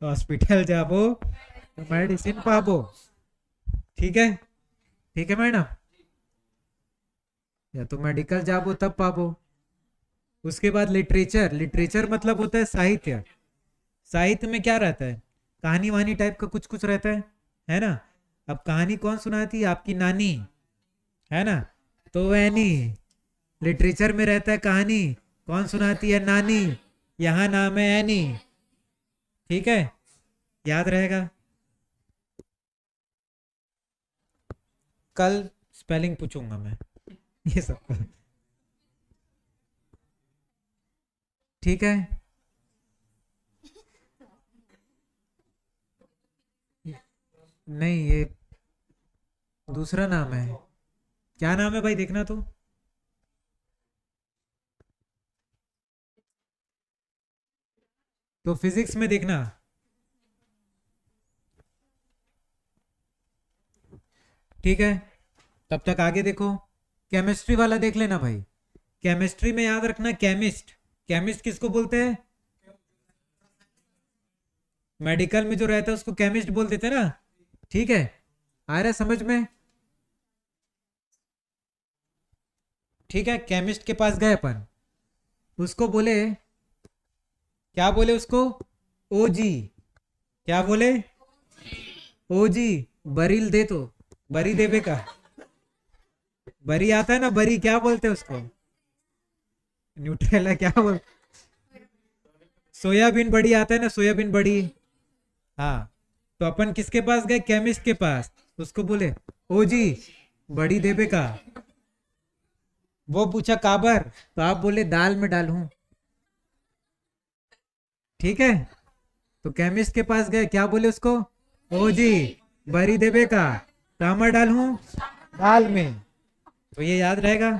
[SPEAKER 3] हॉस्पिटल जाबो तो मेडिसिन पाबो। ठीक है, ठीक है मैडम, या तो मेडिकल जाबो तब पाबो। उसके बाद लिटरेचर, लिटरेचर मतलब होता है साहित्य। साहित्य में क्या रहता है? कहानी वहानी टाइप का कुछ कुछ रहता है ना। अब कहानी कौन सुनाती है? आपकी नानी, है ना, तो एनी। लिटरेचर में रहता है कहानी कौन सुनाती है? नानी, यहाँ नाम है एनी। ठीक है, याद रहेगा। कल स्पेलिंग पूछूंगा मैं ये सब। ठीक है, नहीं ये दूसरा नाम है। क्या नाम है भाई, देखना तो फिजिक्स में देखना। ठीक है, तब तक आगे देखो। केमिस्ट्री वाला देख लेना भाई। केमिस्ट्री में याद रखना, केमिस्ट, केमिस्ट किसको बोलते हैं? मेडिकल में जो रहता है उसको केमिस्ट बोल देते हैं ना। ठीक है, आ रहा है समझ में? ठीक है, केमिस्ट के पास गए अपन, उसको बोले, क्या बोले उसको? ओजी। क्या बोले? ओजी बरील दे, तो बरी देवे का बरी आता है ना, बरी क्या बोलते हैं उसको? न्यूट्रेला क्या बोल, सोयाबीन बड़ी आता है ना, सोयाबीन बड़ी। हाँ, तो अपन किसके पास गए? केमिस्ट के पास। उसको बोले ओजी बड़ी देवे का। वो पूछा काबर, तो आप बोले दाल में डालूं। ठीक है, तो केमिस्ट के पास गए, क्या बोले उसको? ओजी बरी देवे का, कामर डालूं दाल में। तो ये याद रहेगा।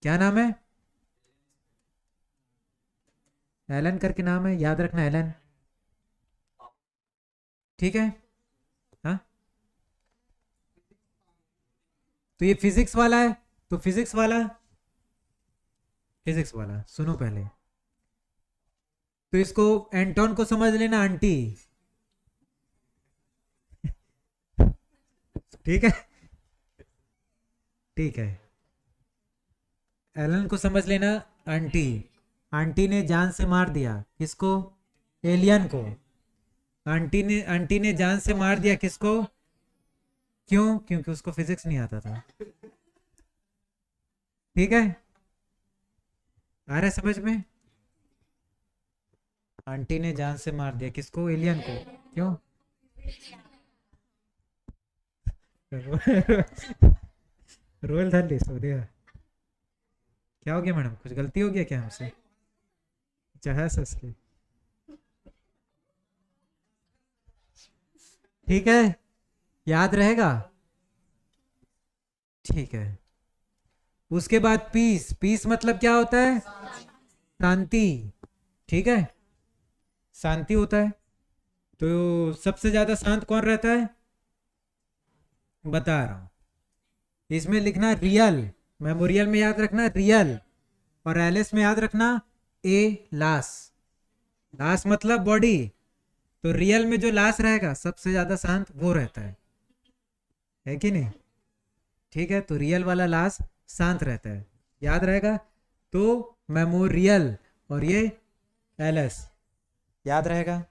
[SPEAKER 3] क्या नाम है? एलन करके नाम है, याद रखना एलन। ठीक है, हाँ, तो ये फिजिक्स वाला है, तो फिजिक्स वाला सुनो पहले, तो इसको एंटोन को समझ लेना, आंटी। ठीक है, ठीक है। एलन को समझ लेना। आंटी, आंटी ने जान से मार दिया किसको? एलियन को। आंटी ने जान से मार दिया किसको? क्यों? क्योंकि उसको फिजिक्स नहीं आता था। ठीक है, आ रहा है समझ में? आंटी ने जान से मार दिया किसको? एलियन को। क्यों? रोल धर ली सो दिया। क्या हो गया मैडम, कुछ गलती हो गया क्या हमसे? चाहे सस के। ठीक है, याद रहेगा? ठीक है। उसके बाद पीस। पीस मतलब क्या होता है? शांति। ठीक है, शांति होता है। तो सबसे ज्यादा शांत कौन रहता है? बता रहा हूं, इसमें लिखना रियल, मेमोरियल में याद रखना रियल, और एलएस में याद रखना ए लास। लास मतलब बॉडी, तो रियल में जो लास रहेगा सबसे ज्यादा शांत वो रहता है कि नहीं? ठीक है, तो रियल वाला लास शांत रहता है, याद रहेगा? तो मेमोरियल और ये एलएस याद रहेगा।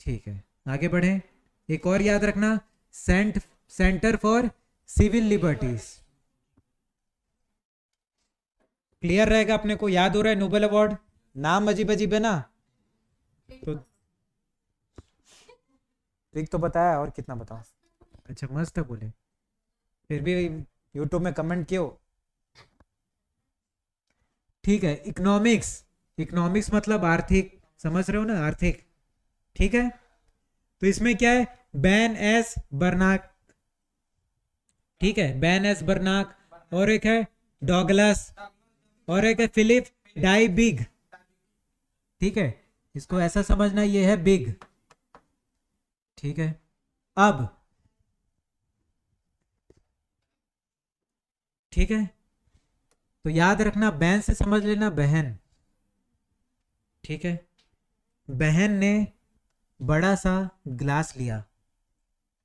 [SPEAKER 3] ठीक है, आगे बढ़े। एक और याद रखना, centre for civil liberties. Clear रहेगा? अपने को याद हो रहा है? नोबेल अवार्ड नाम अजीब अजीब है ना, तो ठीक तो बताया, और कितना बताऊं? अच्छा मस्त है बोले, फिर भी यूट्यूब में कमेंट क्यों? ठीक है, इकोनॉमिक्स। इकोनॉमिक्स मतलब आर्थिक, समझ रहे हो ना? आर्थिक। ठीक है, तो इसमें क्या है? Ben S Bernanke. ठीक है, बैन एस बर्नाक, और एक है डॉगलस, और एक है फिलिप डाई बिग। ठीक है, इसको ऐसा समझना, ये है बिग। ठीक है, अब ठीक है, तो याद रखना, बैन से समझ लेना बहन। ठीक है, बहन ने बड़ा सा ग्लास लिया।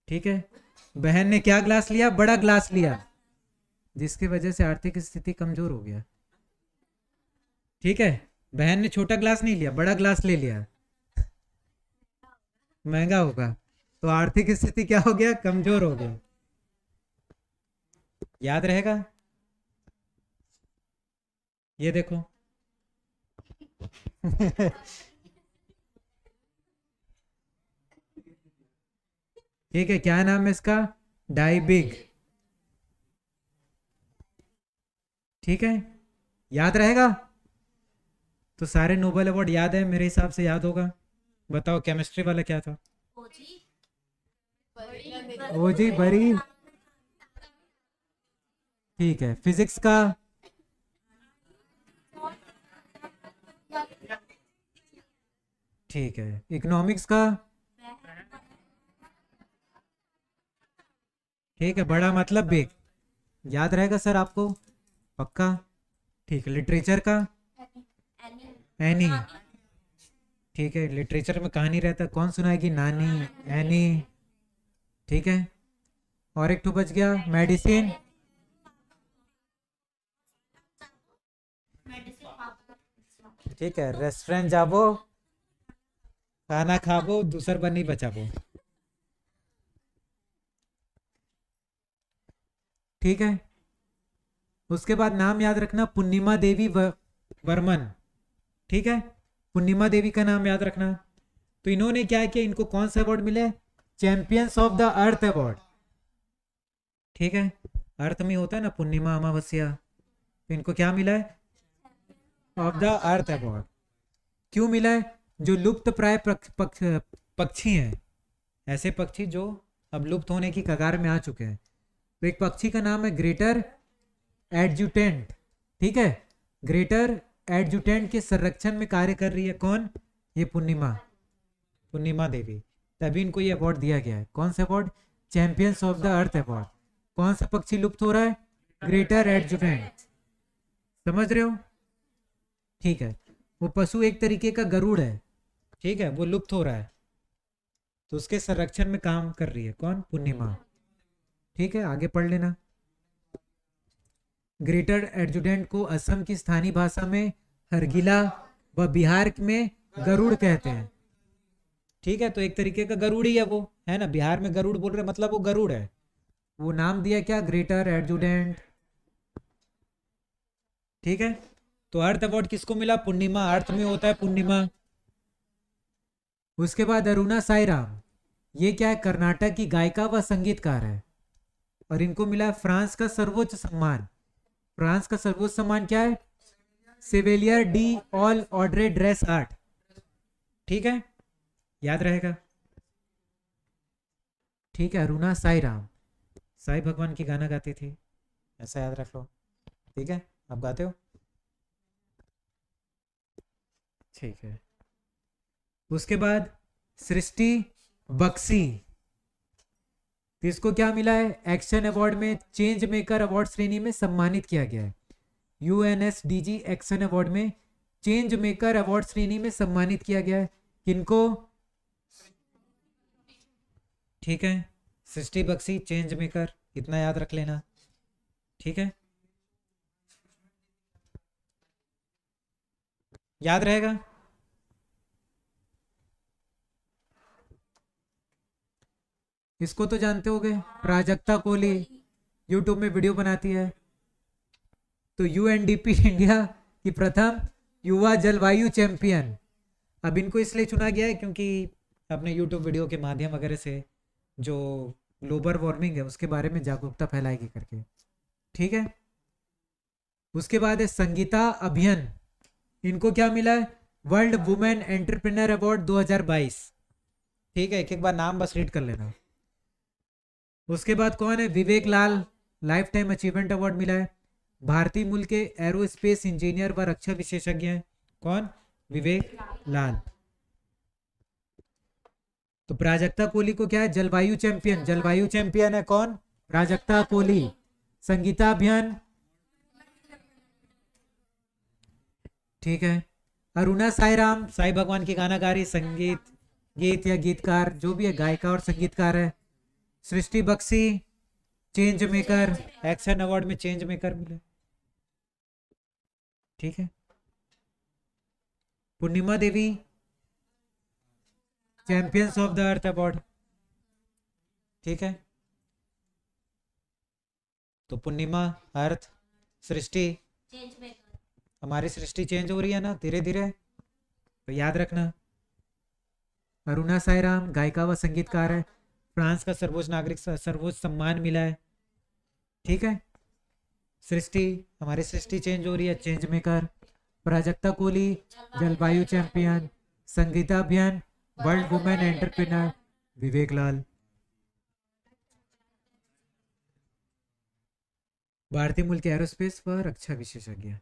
[SPEAKER 3] ठीक है, बहन ने क्या ग्लास लिया? बड़ा ग्लास लिया, जिसकी वजह से आर्थिक स्थिति कमजोर हो गया। ठीक है, बहन ने छोटा ग्लास नहीं लिया, बड़ा ग्लास ले लिया, महंगा होगा, तो आर्थिक स्थिति क्या हो गया? कमजोर हो गया। याद रहेगा? ये देखो। ठीक है, क्या नाम है इसका? डाइबिग। ठीक है, याद रहेगा? तो सारे नोबेल अवार्ड याद है मेरे हिसाब से, याद होगा। बताओ केमिस्ट्री वाला क्या था? ओजी बरी। ठीक है, फिजिक्स का? ठीक है, इकोनॉमिक्स का? ठीक है, बड़ा मतलब बिग। याद रहेगा सर आपको? पक्का? ठीक है, लिटरेचर का? एनी। ठीक है, लिटरेचर में कहानी रहता, कौन सुनाएगी? नानी, एनी। ठीक है, और एक तो बच गया, मेडिसिन। ठीक है, रेस्टोरेंट जाबो, खाना खाबो, दूसर बार नहीं बचाबो। ठीक है, उसके बाद नाम याद रखना, पूर्णिमा देवी वर्मन। ठीक है, पूर्णिमा देवी का नाम याद रखना। तो इन्होंने क्या किया? इनको कौन सा अवार्ड मिला? Champions of the earth award. ठीक है, अर्थ में होता है ना पूर्णिमा अमावस्या, तो इनको क्या मिला है? Of the earth award. क्यों मिला है? जो लुप्त प्राय पक्षी हैं, ऐसे पक्षी जो अब लुप्त होने की कगार में आ चुके हैं, तो एक पक्षी का नाम है ग्रेटर एडजुटेंट। ठीक है, ग्रेटर एडजुटेंट के संरक्षण में कार्य कर रही है कौन? ये पूर्णिमा देवी। तभी इनको ये अवार्ड दिया गया है। कौन सा award? Champions of the earth award. कौन सा पक्षी लुप्त हो रहा है? Greater adjutant. समझ रहे हो? ठीक है, वो पशु एक तरीके का गरुड़ है। ठीक है, वो लुप्त हो रहा है, तो उसके संरक्षण में काम कर रही है कौन? पूर्णिमा। ठीक है, आगे पढ़ लेना। ग्रेटर एडजुटेंट को असम की स्थानीय भाषा में हरगिला व बिहार में गरुड़ कहते हैं। ठीक है, तो एक तरीके का गरुड़ ही है वो, है ना। बिहार में गरुड़ बोल रहे मतलब वो गरुड़ है। वो नाम दिया क्या, ग्रेटर एडजुटेंट। ठीक है, तो अर्थ अवार्ड किसको मिला, पूर्णिमा। अर्थ में होता है पूर्णिमा। उसके बाद अरुणा साईराम, ये क्या है, कर्नाटक की गायिका व संगीतकार है और इनको मिला है फ्रांस का सर्वोच्च सम्मान। फ्रांस का सर्वोच्च सम्मान क्या है, सेवेलियर डी ऑल ऑर्डरे ड्रेस आर्ट। ठीक है, याद रहेगा। ठीक है, अरुणा साईराम साईं भगवान की गाना गाती थी, ऐसा याद रख लो। ठीक है, आप गाते हो, ठीक है। उसके बाद सृष्टि बक्सी, तो इसको क्या मिला है, एक्शन अवार्ड में चेंज मेकर अवार्ड श्रेणी में सम्मानित किया गया है। यूएनएसडीजी एक्शन अवार्ड में चेंज मेकर अवार्ड श्रेणी में सम्मानित किया गया है। किनको, ठीक है, सृष्टि बक्सी, चेंज मेकर, इतना याद रख लेना। ठीक है, याद रहेगा। इसको तो जानते होगे, प्राजक्ता कोहली, यूट्यूब में वीडियो बनाती है। तो यूएनडीपी इंडिया की प्रथम युवा जलवायु चैंपियन। अब इनको इसलिए चुना गया है क्योंकि अपने यूट्यूब वीडियो के माध्यम वगैरह से जो ग्लोबल वार्मिंग है उसके बारे में जागरूकता फैलाएगी करके। ठीक है, उसके बाद है संगीता अभियन, इनको क्या मिला है, वर्ल्ड वुमेन एंटरप्रेन्योर अवार्ड 2022। ठीक है, एक एक बार नाम बस रीड कर लेना। उसके बाद कौन है, विवेक लाल, लाइफ टाइम अचीवमेंट अवार्ड मिला है। भारतीय मूल के एरोस्पेस इंजीनियर व रक्षा विशेषज्ञ हैं, कौन, विवेक लाल। तो प्राजक्ता कोहली को क्या है, जलवायु चैंपियन, जलवायु चैंपियन है कौन, प्राजक्ता कोहली। संगीता अभियान, ठीक है। अरुणा साईराम, साईं भगवान की गाना गा रही, संगीत, गीत या गीतकार जो भी है, गायिका और संगीतकार है। Srishti Bakshi, change maker, action award में चेंज मेकर मिले। ठीक है, Purnima Devi, champions of the earth award. ठीक है, तो पूर्णिमा, अर्थ, सृष्टि, हमारी सृष्टि चेंज हो रही है ना धीरे धीरे, तो याद रखना। अरुणा साईराम गायिका व संगीतकार है, फ्रांस का सर्वोच्च नागरिक सर्वोच्च सम्मान मिला है। ठीक है, सृष्टि, हमारी सृष्टि चेंज हो रही है, चेंज मेकर। प्राजक्ता कोहली, जलवायु चैंपियन। संगीता अभियान, वर्ल्ड वुमेन एंटरप्रेन्योर, विवेक लाल। भारतीय मूल के एरोस्पेस व रक्षा विशेषज्ञ।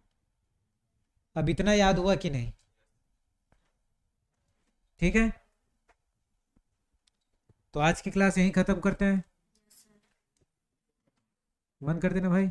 [SPEAKER 3] अब इतना याद हुआ कि नहीं, ठीक है। तो आज की क्लास यहीं खत्म करते हैं, बंद कर देना भाई।